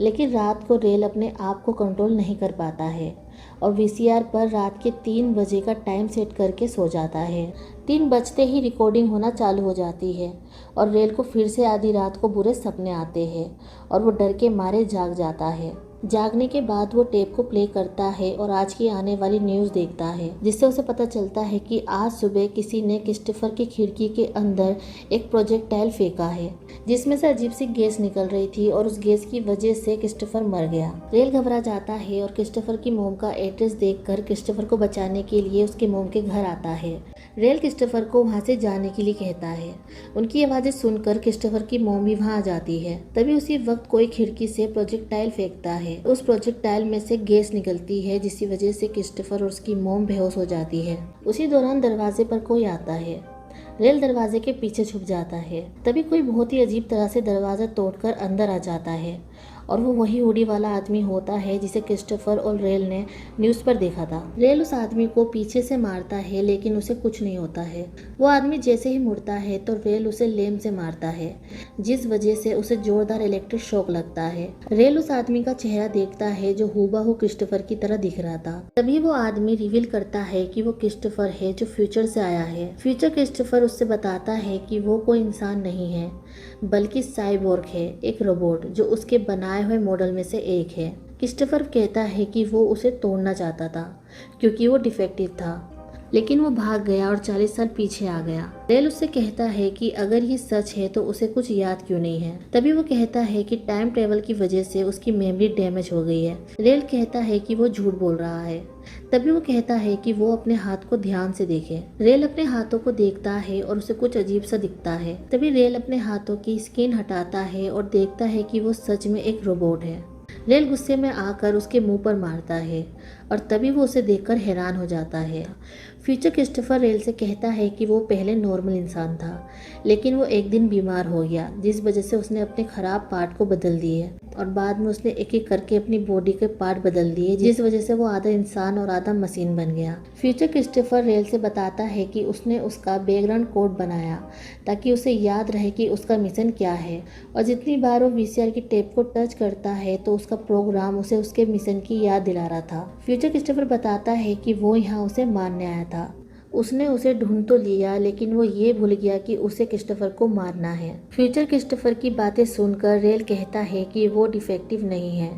लेकिन रात को रेल अपने आप को कंट्रोल नहीं कर पाता है और वीसीआर पर रात के 3 बजे का टाइम सेट करके सो जाता है। 3 बजते ही रिकॉर्डिंग होना चालू हो जाती है और रेल को फिर से आधी रात को बुरे सपने आते हैं और वो डर के मारे जाग जाता है। जागने के बाद वो टेप को प्ले करता है और आज की आने वाली न्यूज़ देखता है, जिससे उसे पता चलता है कि आज सुबह किसी ने क्रिस्टोफर की खिड़की के अंदर एक प्रोजेक्टाइल फेंका है, जिसमें से अजीब सी गैस निकल रही थी और उस गैस की वजह से क्रिस्टोफर मर गया। रेल घबरा जाता है और क्रिस्टोफर की मोम का एड्रेस देखकर क्रिस्टोफर को बचाने के लिए उसके मोम के घर आता है। रेल क्रिस्टोफर को वहाँ से जाने के लिए कहता है। उनकी आवाज़ें सुनकर क्रिस्टोफर की मोम भी वहाँ आ जाती है। तभी उसी वक्त कोई खिड़की से प्रोजेक्टाइल फेंकता है। उस प्रोजेक्टाइल में से गैस निकलती है, जिसकी वजह से क्रिस्टोफर और उसकी मोम बेहोश हो जाती है। उसी दौरान दरवाजे पर कोई आता है। रेल दरवाजे के पीछे छुप जाता है। तभी कोई बहुत ही अजीब तरह से दरवाज़ा तोड़कर अंदर आ जाता है और वो वही हुडी वाला आदमी होता है जिसे क्रिस्टोफर और रेल ने न्यूज़ पर देखा था। रेल उस आदमी को पीछे से मारता है, लेकिन उसे कुछ नहीं होता है। वो आदमी जैसे ही मुड़ता है तो रेल उसे लेम से मारता है, जिस वजह से उसे जोरदार इलेक्ट्रिक शॉक लगता है। रेल उस आदमी का चेहरा देखता है जो हूबहू क्रिस्टोफर की तरह दिख रहा था। तभी वो आदमी रिवील करता है कि वो क्रिस्टोफर है जो फ्यूचर से आया है। फ्यूचर क्रिस्टोफर उससे बताता है कि वो कोई इंसान नहीं है, बल्कि साइबोर्ग है, एक रोबोट जो उसके बनाए हुए मॉडल में से एक है। क्रिस्टोफर कहता है कि वो उसे तोड़ना चाहता था क्योंकि वो डिफेक्टिव था, लेकिन वो भाग गया और 40 साल पीछे आ गया। रेल उससे कहता है कि अगर ये सच है तो उसे कुछ याद क्यों नहीं है। तभी वो कहता है कि टाइम ट्रेवल की वजह से उसकी मेमोरी डैमेज हो गई है। रेल कहता है कि वो झूठ बोल रहा है। तभी वो कहता है कि वो अपने हाथ को ध्यान से देखे। रेल अपने हाथों को देखता है और उसे कुछ अजीब सा दिखता है। तभी रेल अपने हाथों की स्किन हटाता है और देखता है कि वो सच में एक रोबोट है। रेल गुस्से में आकर उसके मुंह पर मारता है और तभी वो उसे देखकर हैरान हो जाता है। फ्यूचर क्रिस्टोफर रेल से कहता है कि वो पहले नॉर्मल इंसान था, लेकिन वो एक दिन बीमार हो गया, जिस वजह से उसने अपने खराब पार्ट को बदल दिए और बाद में उसने एक एक करके अपनी बॉडी के पार्ट बदल दिए, जिस वजह से वो आधा इंसान और आधा मशीन बन गया। फ्यूचर क्रिस्टोफर रेल से बताता है कि उसने उसका बैकग्राउंड कोड बनाया ताकि उसे याद रहे कि उसका मिशन क्या है, और जितनी बार वो वीसीआर की टेप को टच करता है तो उसका प्रोग्राम उसे उसके मिशन की याद दिला रहा था। फ्यूचर क्रिस्टोफर बताता है कि वो यहाँ उसे मारने आया था। उसने उसे ढूंढ तो लिया, लेकिन वो ये भूल गया कि उसे क्रिस्टोफर को मारना है। फ्यूचर क्रिस्टोफर की बातें सुनकर रेल कहता है कि वो डिफेक्टिव नहीं है,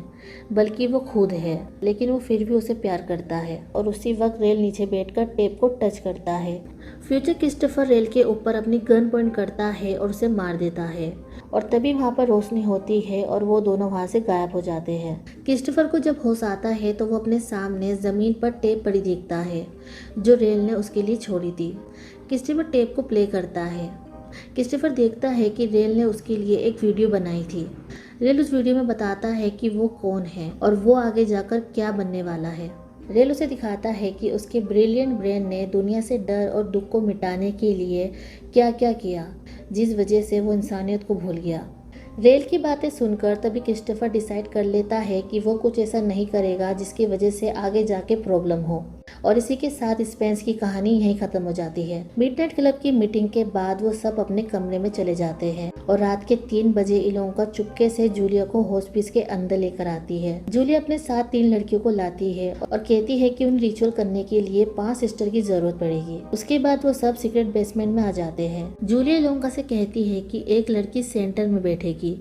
बल्कि वो खुद है, लेकिन वो फिर भी उसे प्यार करता है। और उसी वक्त रेल नीचे बैठकर टेप को टच करता है। फ्यूचर क्रिस्टोफर रेल के ऊपर अपनी गन पॉइंट करता है और उसे मार देता है, और तभी वहाँ पर रोशनी होती है और वो दोनों वहाँ से गायब हो जाते हैं। क्रिस्टोफर को जब होश आता है तो वो अपने सामने ज़मीन पर टेप पड़ी देखता है जो रेल ने उसके लिए छोड़ी थी। क्रिस्टोफर टेप को प्ले करता है। क्रिस्टोफर देखता है कि रेल ने उसके लिए एक वीडियो बनाई थी। रेल उस वीडियो में बताता है कि वो कौन है और वो आगे जाकर क्या बनने वाला है। रेल उसे दिखाता है कि उसके ब्रिलियंट ब्रेन ने दुनिया से डर और दुख को मिटाने के लिए क्या क्या किया, जिस वजह से वो इंसानियत को भूल गया। रेल की बातें सुनकर तभी क्रिस्टोफर डिसाइड कर लेता है कि वो कुछ ऐसा नहीं करेगा जिसकी वजह से आगे जाके प्रॉब्लम हो, और इसी के साथ स्पेंस की कहानी यहीं खत्म हो जाती है। मिडनाइट क्लब की मीटिंग के बाद वो सब अपने कमरे में चले जाते हैं और रात के 3 बजे इलोंका चुपके से जूलिया को हॉस्पिस के अंदर लेकर आती है। जूलिया अपने साथ 3 लड़कियों को लाती है और कहती है कि उन रिचुअल करने के लिए 5 सिस्टर की जरूरत पड़ेगी। उसके बाद वो सब सीक्रेट बेसमेंट में आ जाते हैं। जूलिया इलोंका से कहती है कि एक लड़की सेंटर में बैठेगी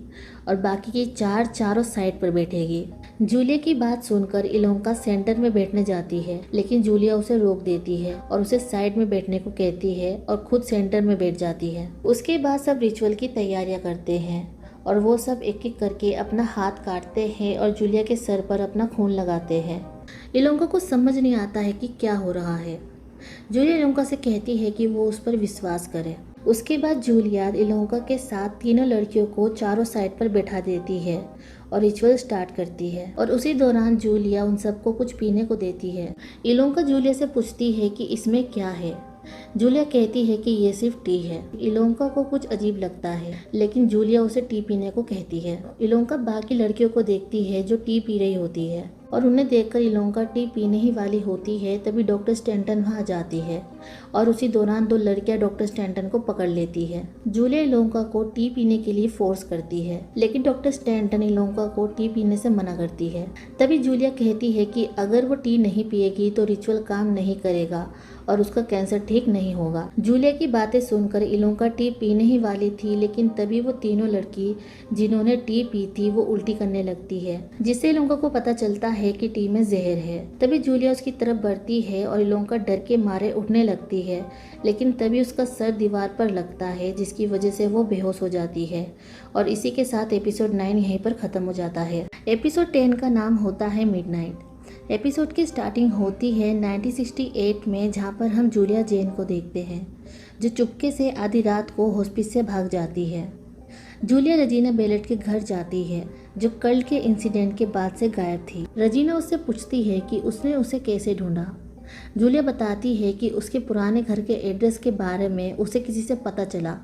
और बाकी की 4 चारों साइड पर बैठेगी। जूलिया की बात सुनकर इलोंका सेंटर में बैठने जाती है, लेकिन जूलिया उसे रोक देती है और उसे साइड में बैठने को कहती है और खुद सेंटर में बैठ जाती है। उसके बाद सब रिचुअल की तैयारियां करते हैं और वो सब एक एक करके अपना हाथ काटते हैं और जूलिया के सर पर अपना खून लगाते हैं। इलोंका को समझ नहीं आता है कि क्या हो रहा है। जूलिया इलोंका से कहती है कि वो उस पर विश्वास करे। उसके बाद जूलिया इलोंका के साथ तीनों लड़कियों को चारों साइड पर बैठा देती है और रिचुअल स्टार्ट करती है और उसी दौरान जूलिया उन सबको कुछ पीने को देती है। इलोंका जूलिया से पूछती है कि इसमें क्या है। जूलिया कहती है कि ये सिर्फ टी है। इलोंका को कुछ अजीब लगता है, लेकिन जूलिया उसे टी पीने को कहती है। इलोंका बाकी लड़कियों को देखती है जो टी पी रही होती है और उन्हें देखकर इलोंका टी पीने ही वाली होती है। तभी डॉक्टर स्टैंटन वहां जाती है और उसी दौरान 2 लड़कियां डॉक्टर स्टैंटन को पकड़ लेती है। जूलिया इलोंका को टी पीने के लिए फोर्स करती है, लेकिन डॉक्टर स्टैंटन इलोंका को टी पीने से मना करती है। तभी जूलिया कहती है कि अगर वो टी नहीं पिएगी तो रिचुअल काम नहीं करेगा और उसका कैंसर ठीक नहीं होगा। जूलिया की बातें सुनकर इलोंका टी पीने ही वाली थी, लेकिन तभी वो तीनों लड़की जिन्होंने टी पी थी वो उल्टी करने लगती है, जिससे इलोंका को पता चलता है कि टी में जहर है। तभी जूलिया उसकी तरफ बढ़ती है और इलोंका डर के मारे उठने लगती है, लेकिन तभी उसका सर दीवार पर लगता है, जिसकी वजह से वो बेहोश हो जाती है। और इसी के साथ एपिसोड 9 यहीं पर खत्म हो जाता है। एपिसोड 10 का नाम होता है मिडनाइट। एपिसोड की स्टार्टिंग होती है 1968 में, जहाँ पर हम जूलिया जेन को देखते हैं जो चुपके से आधी रात को हॉस्पिस से भाग जाती है। जूलिया रजीना बेलेट के घर जाती है जो कल के इंसिडेंट के बाद से गायब थी। रजीना उससे पूछती है कि उसने उसे कैसे ढूंढा। जूलिया बताती है कि उसके पुराने घर के एड्रेस के बारे में उसे किसी से पता चला,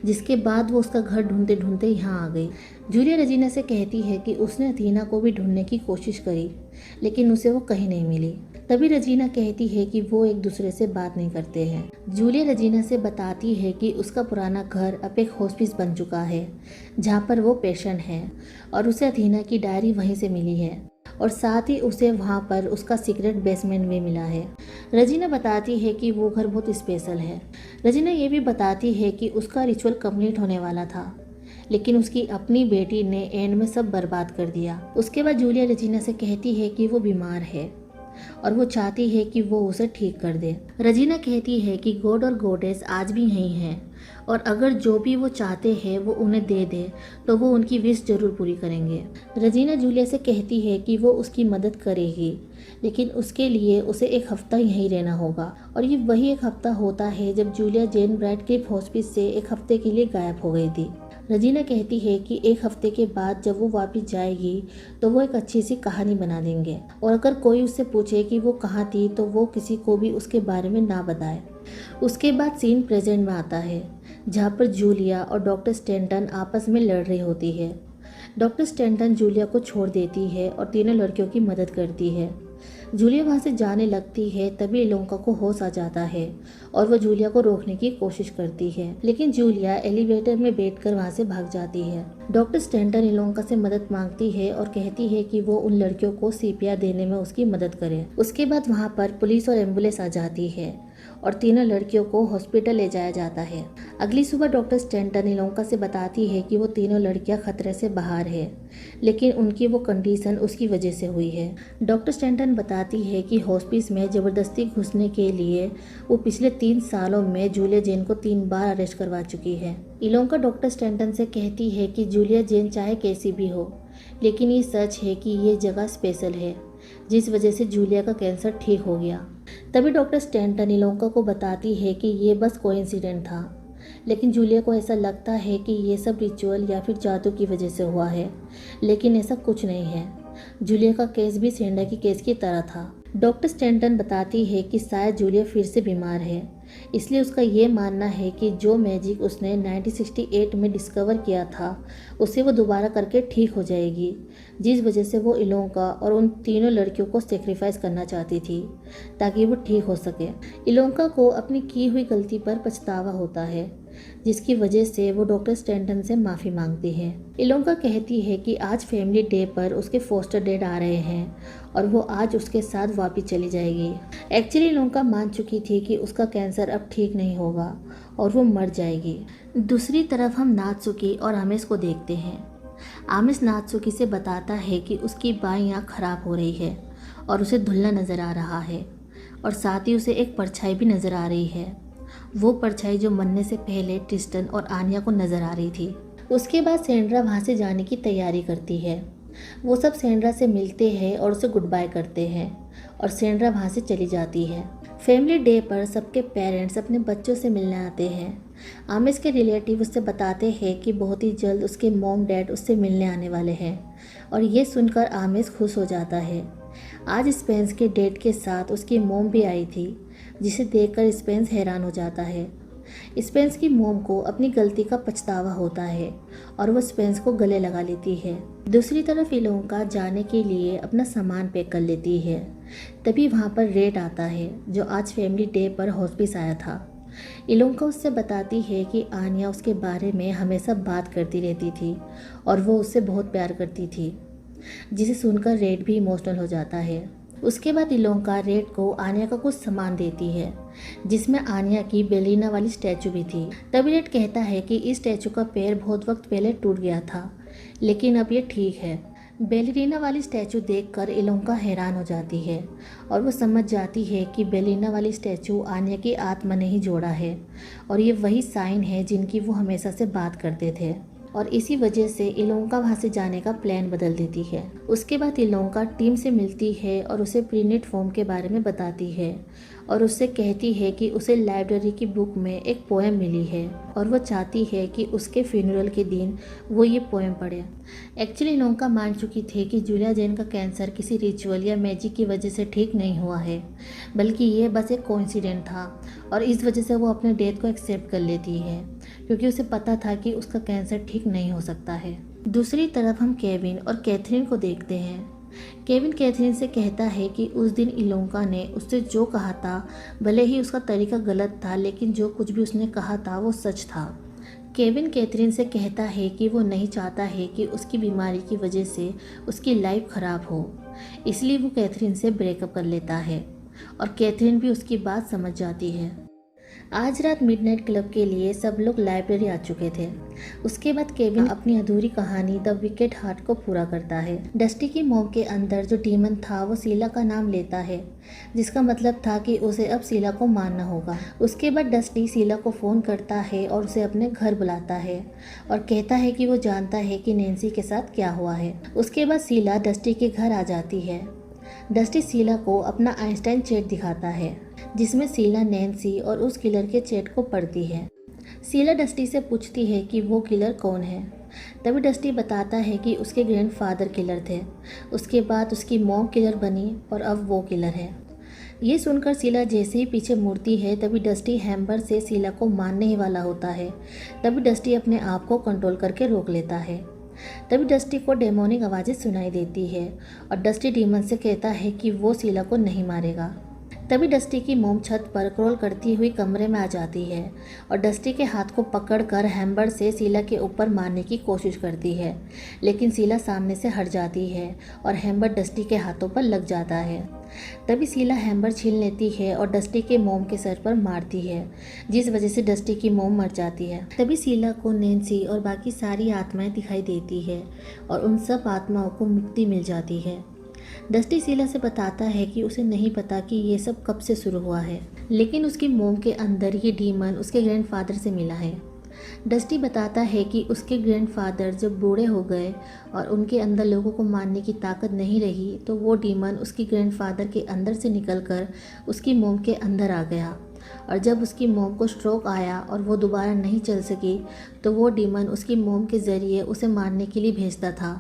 जिसके बाद वो उसका घर ढूंढते ढूंढते यहाँ आ गई। जूलिया रजीना से कहती है कि उसने अथीना को भी ढूंढने की कोशिश करी, लेकिन उसे वो कहीं नहीं मिली। तभी रजीना कहती है कि वो एक दूसरे से बात नहीं करते हैं। जूलिया रजीना से बताती है कि उसका पुराना घर अब एक हॉस्पिस बन चुका है, जहाँ पर वो पेशेंट है और उसे अथीना की डायरी वहीं से मिली है और साथ ही उसे वहाँ पर उसका सीक्रेट बेसमेंट भी मिला है। रजीना बताती है कि वो घर बहुत स्पेशल है। रजीना ये भी बताती है कि उसका रिचुअल कंप्लीट होने वाला था, लेकिन उसकी अपनी बेटी ने एंड में सब बर्बाद कर दिया। उसके बाद जूलिया रजीना से कहती है कि वो बीमार है और वो चाहती है कि वो उसे ठीक कर दे। रजीना कहती है कि गॉड और गॉडेस आज भी यहीं हैं और अगर जो भी वो चाहते हैं वो उन्हें दे दे तो वो उनकी विश जरूर पूरी करेंगे। रजीना जूलिया से कहती है कि वो उसकी मदद करेगी, लेकिन उसके लिए उसे एक हफ्ता यहीं रहना होगा। और ये वही एक हफ्ता होता है जब जूलिया जेन ब्रैडक्लिफ हॉस्पिस से एक हफ्ते के लिए गायब हो गई थी। रजीना कहती है कि एक हफ्ते के बाद जब वो वापस जाएगी तो वो एक अच्छी सी कहानी बना देंगे और अगर कोई उससे पूछे कि वो कहाँ थी तो वो किसी को भी उसके बारे में ना बताए। उसके बाद सीन प्रेजेंट में आता है, जहाँ पर जूलिया और डॉक्टर स्टैंटन आपस में लड़ रही होती है। डॉक्टर स्टैंटन जूलिया को छोड़ देती है और तीनों लड़कियों की मदद करती है। जूलिया वहाँ से जाने लगती है, तभी इलोंका को होश आ जाता है और वो जूलिया को रोकने की कोशिश करती है, लेकिन जूलिया एलिवेटर में बैठकर वहाँ से भाग जाती है। डॉक्टर स्टैंटन इलोंका से मदद मांगती है और कहती है कि वो उन लड़कियों को सीपीआर देने में उसकी मदद करे। उसके बाद वहाँ पर पुलिस और एम्बुलेंस आ जाती है और तीनों लड़कियों को हॉस्पिटल ले जाया जाता है। अगली सुबह डॉक्टर स्टैंटन इलोंका से बताती है कि वो तीनों लड़कियां खतरे से बाहर है, लेकिन उनकी वो कंडीशन उसकी वजह से हुई है। डॉक्टर स्टैंटन बताती है कि हॉस्पिस में ज़बरदस्ती घुसने के लिए वो पिछले 3 सालों में जूलिया जेन को 3 बार अरेस्ट करवा चुकी है। इलोंका डॉक्टर स्टैंटन से कहती है कि जूलिया जेन चाहे कैसी भी हो, लेकिन ये सच है कि ये जगह स्पेशल है, जिस वजह से जूलिया का कैंसर ठीक हो गया। तभी डॉक्टर स्टैंटन इलोंका को बताती है कि ये बस कोइंसिडेंट था, लेकिन जूलिया को ऐसा लगता है कि ये सब रिचुअल या फिर जादू की वजह से हुआ है, लेकिन ऐसा कुछ नहीं है। जूलिया का केस भी सेंडा के केस की तरह था। डॉक्टर स्टैंटन बताती है कि शायद जूलिया फिर से बीमार है, इसलिए उसका ये मानना है कि जो मैजिक उसने 1968 में डिस्कवर किया था उसे वो दोबारा करके ठीक हो जाएगी, जिस वजह से वो इलोंका और उन तीनों लड़कियों को सेक्रीफाइस करना चाहती थी ताकि वो ठीक हो सके। इलोंका को अपनी की हुई गलती पर पछतावा होता है, जिसकी वजह से वो डॉक्टर स्टैंटन से माफ़ी मांगती है। इलोंका कहती है कि आज फैमिली डे पर उसके फोस्टर डैड आ रहे हैं और वो आज उसके साथ वापस चली जाएगी। एक्चुअली इलोंका मान चुकी थी कि उसका कैंसर अब ठीक नहीं होगा और वो मर जाएगी। दूसरी तरफ हम नात्सुकी और आमिश को देखते हैं। आमिश नात्सुकी से बताता है कि उसकी बाईं आँख खराब हो रही है और उसे धुंधला नज़र आ रहा है और साथ ही उसे एक परछाई भी नज़र आ रही है, वो परछाई जो मरने से पहले ट्रिस्टन और आन्या को नज़र आ रही थी। उसके बाद सेंड्रा वहाँ से जाने की तैयारी करती है। वो सब सेंड्रा से मिलते हैं और उसे गुड बाय करते हैं और सेंड्रा वहाँ से चली जाती है। फैमिली डे पर सबके पेरेंट्स अपने बच्चों से मिलने आते हैं। आमिश के रिलेटिव उससे बताते हैं कि बहुत ही जल्द उसके मॉम डैड उससे मिलने आने वाले हैं और ये सुनकर आमिश खुश हो जाता है। आज स्पेंस के डेट के साथ उसकी मॉम भी आई थी, जिसे देखकर स्पेंस हैरान हो जाता है। स्पेंस की मॉम को अपनी गलती का पछतावा होता है और वो स्पेंस को गले लगा लेती है। दूसरी तरफ इलोंका जाने के लिए अपना सामान पैक कर लेती है। तभी वहाँ पर रेड आता है जो आज फैमिली डे पर हॉस्पिस आया था। इलोंका उससे बताती है कि आन्या उसके बारे में हमेशा बात करती रहती थी और वो उससे बहुत प्यार करती थी, जिसे सुनकर रेड भी इमोशनल हो जाता है। उसके बाद इलोंका रेड को आन्या का कुछ सामान देती है, जिसमें आन्या की बेलिना वाली स्टैचू भी थी। तभी रेड कहता है कि इस स्टैचू का पैर बहुत वक्त पहले टूट गया था, लेकिन अब ये ठीक है। बेलिना वाली स्टैचू देखकर इलोंका हैरान हो जाती है और वो समझ जाती है कि बेलिना वाली स्टैचू आन्या की आत्मा ने ही जोड़ा है और ये वही साइन है जिनकी वो हमेशा से बात करते थे, और इसी वजह से इलोंका वहाँ से जाने का प्लान बदल देती है। उसके बाद इलोंका टीम से मिलती है और उसे प्रीनेट फॉर्म के बारे में बताती है और उससे कहती है कि उसे लाइब्रेरी की बुक में एक पोएम मिली है और वो चाहती है कि उसके फ्यूनरल के दिन वो ये पोएम पढ़े। एक्चुअली इलोंका मान चुकी थी कि जूलिया जेन का कैंसर किसी रिचुअल या मैजिक की वजह से ठीक नहीं हुआ है, बल्कि ये बस एक कोइंसिडेंट था और इस वजह से वो अपने डेथ को एक्सेप्ट कर लेती है, क्योंकि उसे पता था कि उसका कैंसर ठीक नहीं हो सकता है। दूसरी तरफ हम केविन और कैथरीन को देखते हैं। केविन कैथरीन से कहता है कि उस दिन इलोंका ने उससे जो कहा था, भले ही उसका तरीका गलत था, लेकिन जो कुछ भी उसने कहा था वो सच था। केविन कैथरीन से कहता है कि वो नहीं चाहता है कि उसकी बीमारी की वजह से उसकी लाइफ ख़राब हो, इसलिए वो कैथरीन से ब्रेकअप कर लेता है और कैथरीन भी उसकी बात समझ जाती है। आज रात मिडनाइट क्लब के लिए सब लोग लाइब्रेरी आ चुके थे। उसके बाद केविन अपनी अधूरी कहानी द विकेट हार्ट को पूरा करता है। डस्टी की मॉम के अंदर जो डीमन था वो शीला का नाम लेता है, जिसका मतलब था कि उसे अब शीला को मारना होगा। उसके बाद डस्टी शीला को फ़ोन करता है और उसे अपने घर बुलाता है और कहता है कि वो जानता है कि नैन्सी के साथ क्या हुआ है। उसके बाद शीला डस्टी के घर आ जाती है। डस्टी शीला को अपना आइंस्टाइन चैट दिखाता है, जिसमें शीला नैन्सी और उस किलर के चैट को पढ़ती है। शीला डस्टी से पूछती है कि वो किलर कौन है। तभी डस्टी बताता है कि उसके ग्रैंडफादर किलर थे, उसके बाद उसकी मॉम किलर बनी और अब वो किलर है। ये सुनकर शीला जैसे ही पीछे मुड़ती है, तभी डस्टी हैम्बर से शीला को मारने ही वाला होता है। तभी डस्टी अपने आप को कंट्रोल करके रोक लेता है। तभी डस्टी को डेमोनिक आवाज़ें सुनाई देती है और डस्टी डीमन से कहता है कि वो शीला को नहीं मारेगा। तभी डस्टी की मोम छत पर क्रॉल करती हुई कमरे में आ जाती है और डस्टी के हाथ को पकड़कर हैम्बर से शीला के ऊपर मारने की कोशिश करती है, लेकिन शीला सामने से हट जाती है और हैम्बर डस्टी के हाथों पर लग जाता है। तभी शीला हैम्बर छीन लेती है और डस्टी के मोम के सर पर मारती है, जिस वजह से डस्टी की मोम मर जाती है। तभी शीला को नैन्सी और बाकी सारी आत्माएं दिखाई देती है और उन सब आत्माओं को मुक्ति मिल जाती है। डस्टी शीला से बताता है कि उसे नहीं पता कि ये सब कब से शुरू हुआ है, लेकिन उसकी मोम के अंदर ये डीमन उसके ग्रैंडफादर से मिला है। डस्टी बताता है कि उसके ग्रैंडफादर जब बूढ़े हो गए और उनके अंदर लोगों को मारने की ताकत नहीं रही, तो वो डीमन उसकी ग्रैंडफादर के अंदर से निकलकर उसकी मोम के अंदर आ गया, और जब उसकी मोम को स्ट्रोक आया और वो दोबारा नहीं चल सकी, तो वो डीमन उसकी मोम के ज़रिए उसे मारने के लिए भेजता था।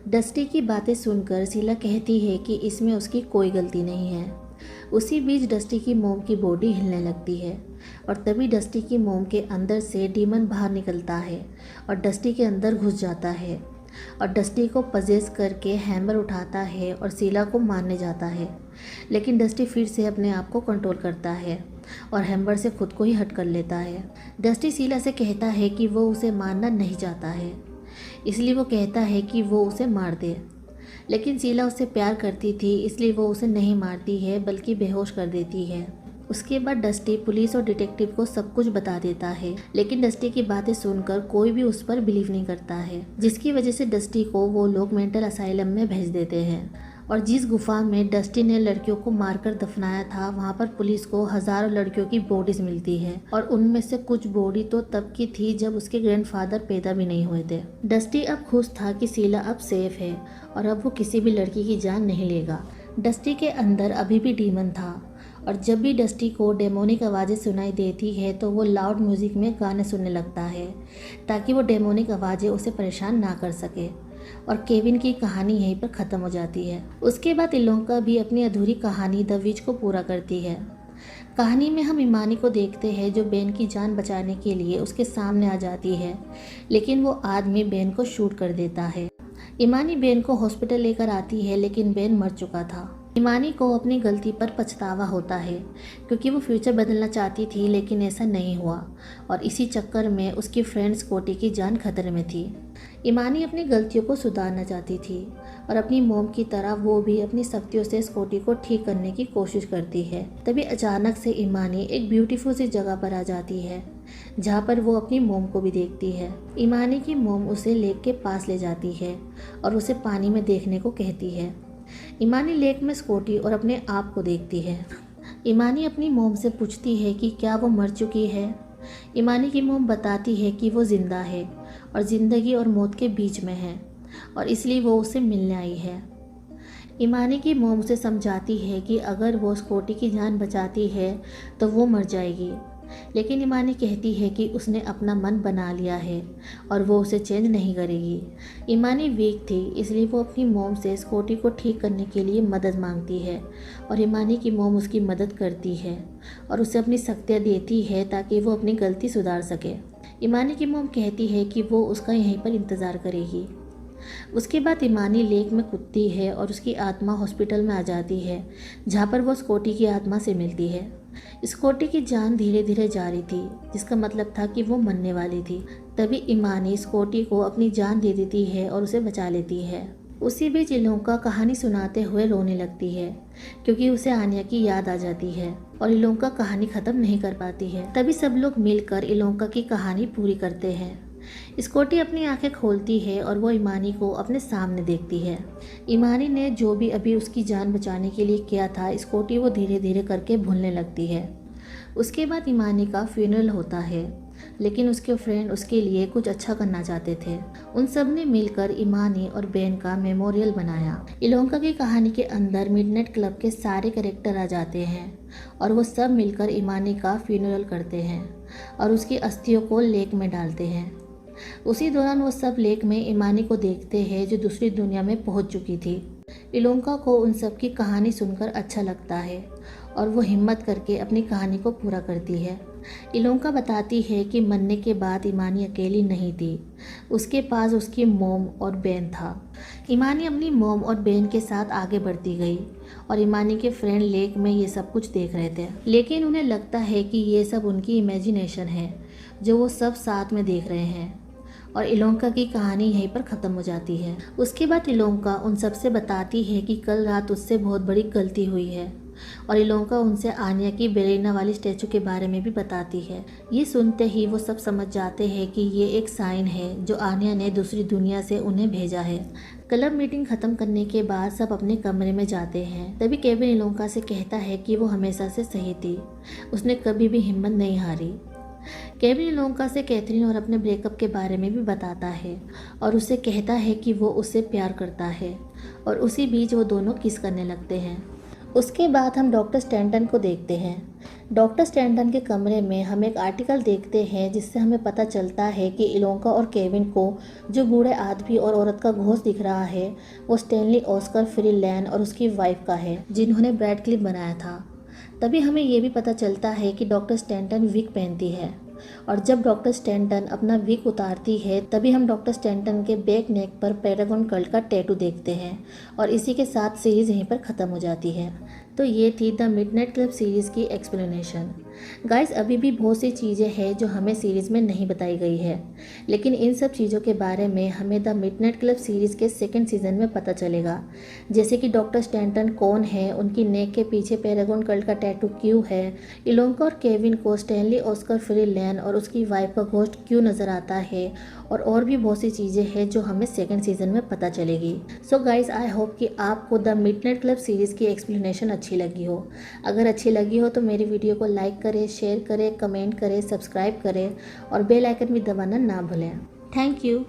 डस्टी की बातें सुनकर शीला कहती है कि इसमें उसकी कोई गलती नहीं है। उसी बीच डस्टी की मोम की बॉडी हिलने लगती है और तभी डस्टी की मोम के अंदर से डीमन बाहर निकलता है और डस्टी के अंदर घुस जाता है और डस्टी को पजेस करके हैमर उठाता है और शीला को मारने जाता है। लेकिन डस्टी फिर से अपने आप को कंट्रोल करता है और हैमर से खुद को ही हट कर लेता है। डस्टी शीला से कहता है कि वो उसे मारना नहीं चाहता है, इसलिए वो कहता है कि वो उसे मार दे। लेकिन शीला उससे प्यार करती थी, इसलिए वो उसे नहीं मारती है बल्कि बेहोश कर देती है। उसके बाद डस्टी पुलिस और डिटेक्टिव को सब कुछ बता देता है, लेकिन डस्टी की बातें सुनकर कोई भी उस पर बिलीव नहीं करता है, जिसकी वजह से डस्टी को वो लोग मेंटल असाइलम में भेज देते हैं। और जिस गुफा में डस्टी ने लड़कियों को मारकर दफनाया था, वहाँ पर पुलिस को हजारों लड़कियों की बॉडीज मिलती है और उनमें से कुछ बॉडी तो तब की थी जब उसके ग्रैंडफादर पैदा भी नहीं हुए थे। डस्टी अब खुश था कि शीला अब सेफ है और अब वो किसी भी लड़की की जान नहीं लेगा। डस्टी के अंदर अभी भी डीमन था और जब भी डस्टी को डेमोनिक आवाज़ें सुनाई देती है तो वो लाउड म्यूज़िक में गाने सुनने लगता है ताकि वो डेमोनिक आवाज़ें उसे परेशान ना कर सके। और केविन की कहानी यहीं पर ख़त्म हो जाती है। उसके बाद इलोंका भी अपनी अधूरी कहानी द विच को पूरा करती है। कहानी में हम इमानी को देखते हैं जो बेन की जान बचाने के लिए उसके सामने आ जाती है, लेकिन वो आदमी बेन को शूट कर देता है। इमानी बेन को हॉस्पिटल लेकर आती है, लेकिन बेन मर चुका था। इमानी को अपनी गलती पर पछतावा होता है क्योंकि वो फ्यूचर बदलना चाहती थी, लेकिन ऐसा नहीं हुआ और इसी चक्कर में उसकी फ्रेंड स्कॉटी की जान खतरे में थी। इमानी अपनी गलतियों को सुधारना चाहती थी और अपनी मोम की तरह वो भी अपनी शक्तियों से स्कॉटी को ठीक करने की कोशिश करती है। तभी अचानक से इमानी एक ब्यूटीफुल सी जगह पर आ जाती है जहाँ पर वो अपनी मोम को भी देखती है। इमानी की मोम उसे लेक के पास ले जाती है और उसे पानी में देखने को कहती है। इमानी लेक में स्कॉटी और अपने आप को देखती है। इमानी अपनी मोम से पूछती है कि क्या वो मर चुकी है। इमानी की मोम बताती है कि वो जिंदा है और ज़िंदगी और मौत के बीच में है और इसलिए वो उसे मिलने आई है। इमानी की मोम उसे समझाती है कि अगर वो स्कॉटी की जान बचाती है तो वो मर जाएगी, लेकिन इमानी कहती है कि उसने अपना मन बना लिया है और वो उसे चेंज नहीं करेगी। इमानी वीक थी, इसलिए वो अपनी मोम से स्कॉटी को ठीक करने के लिए मदद मांगती है और इमानी की मोम उसकी मदद करती है और उसे अपनी शक्तियाँ देती है ताकि वो अपनी गलती सुधार सके। इमानी की मोम कहती है कि वो उसका यहीं पर इंतज़ार करेगी। उसके बाद इमानी लेक में कूदती है और उसकी आत्मा हॉस्पिटल में आ जाती है जहाँ पर वो स्कॉटी की आत्मा से मिलती है। स्कॉटी की जान धीरे धीरे जा रही थी, जिसका मतलब था कि वो मरने वाली थी। तभी इमानी स्कॉटी को अपनी जान दे देती है और उसे बचा लेती है। उसी बीच इलोंका कहानी सुनाते हुए रोने लगती है क्योंकि उसे आन्या की याद आ जाती है और इलोंका कहानी ख़त्म नहीं कर पाती है। तभी सब लोग मिलकर इलोंका की कहानी पूरी करते हैं। स्कॉटी अपनी आंखें खोलती है और वो इमानी को अपने सामने देखती है। इमानी ने जो भी अभी उसकी जान बचाने के लिए किया था, स्कॉटी वो धीरे धीरे करके भूलने लगती है। उसके बाद इमानी का फ्यूनरल होता है, लेकिन उसके फ्रेंड उसके लिए कुछ अच्छा करना चाहते थे। उन सब ने मिलकर इमानी और बेन का मेमोरियल बनाया। इलोंका की कहानी के अंदर मिडनाइट क्लब के सारे कैरेक्टर आ जाते हैं और वो सब मिलकर इमानी का फ्यूनरल करते हैं और उसकी अस्थियों को लेक में डालते हैं। उसी दौरान वो सब लेक में इमानी को देखते हैं जो दूसरी दुनिया में पहुंच चुकी थी। इलोंका को उन सब की कहानी सुनकर अच्छा लगता है और वो हिम्मत करके अपनी कहानी को पूरा करती है। इलोंका बताती है कि मरने के बाद इमानी अकेली नहीं थी, उसके पास उसकी मोम और बेन था। इमानी अपनी मोम और बेन के साथ आगे बढ़ती गई और इमानी के फ्रेंड लेक में ये सब कुछ देख रहे थे, लेकिन उन्हें लगता है कि ये सब उनकी इमेजिनेशन है जो वो सब साथ में देख रहे हैं और इलोंका की कहानी यहीं पर ख़त्म हो जाती है। उसके बाद इलोंका उन सब से बताती है कि कल रात उससे बहुत बड़ी गलती हुई है और इलोंका उनसे आन्या की बेलेना वाली स्टैचू के बारे में भी बताती है। ये सुनते ही वो सब समझ जाते हैं कि ये एक साइन है जो आन्या ने दूसरी दुनिया से उन्हें भेजा है। क्लब मीटिंग ख़त्म करने के बाद सब अपने कमरे में जाते हैं। तभी केविन इलोंका से कहता है कि वो हमेशा से सही थी, उसने कभी भी हिम्मत नहीं हारी। केविन इलोंका से कैथरीन और अपने ब्रेकअप के बारे में भी बताता है और उसे कहता है कि वो उससे प्यार करता है और उसी बीच वो दोनों किस करने लगते हैं उसके बाद हम डॉक्टर स्टैंटन को देखते हैं। डॉक्टर स्टैंटन के कमरे में हम एक आर्टिकल देखते हैं जिससे हमें पता चलता है कि इलोंका और केविन को जो बूढ़े आदमी और औरत का घोस्ट दिख रहा है वो स्टैनली ऑस्कर फ्रीलैंड और उसकी वाइफ का है, जिन्होंने ब्रैड क्लिप बनाया था। तभी हमें ये भी पता चलता है कि डॉक्टर स्टैंटन विग पहनती है, और जब डॉक्टर स्टैंटन अपना विग उतारती है तभी हम डॉक्टर स्टैंटन के बैक नेक पर पैरागॉन कल्ट का टैटू देखते हैं, और इसी के साथ सीरीज़ यहीं पर ख़त्म हो जाती है। तो ये थी द मिडनाइट क्लब सीरीज़ की एक्सप्लेनेशन। गाइस, अभी भी बहुत सी चीज़ें हैं जो हमें सीरीज़ में नहीं बताई गई है, लेकिन इन सब चीज़ों के बारे में हमें द मिडनाइट क्लब सीरीज़ के सेकंड सीज़न में पता चलेगा। जैसे कि डॉक्टर स्टैंटन कौन है, उनकी नेक के पीछे पैरागॉन कल्ट का टैटू क्यों है, इलोंका और केविन को स्टैनली ऑस्कर फ्रीलैंड और उसकी वाइफ का घोस्ट क्यों नज़र आता है, और भी बहुत सी चीज़ें हैं जो हमें सेकंड सीज़न में पता चलेगी। सो गाइस, आई होप कि आपको द मिडनाइट क्लब सीरीज़ की एक्सप्लेनेशन अच्छी लगी हो। अगर अच्छी लगी हो तो मेरी वीडियो को लाइक करें, शेयर करें, कमेंट करें, सब्सक्राइब करें और बेल आइकन भी दबाना ना भूलें। Thank you.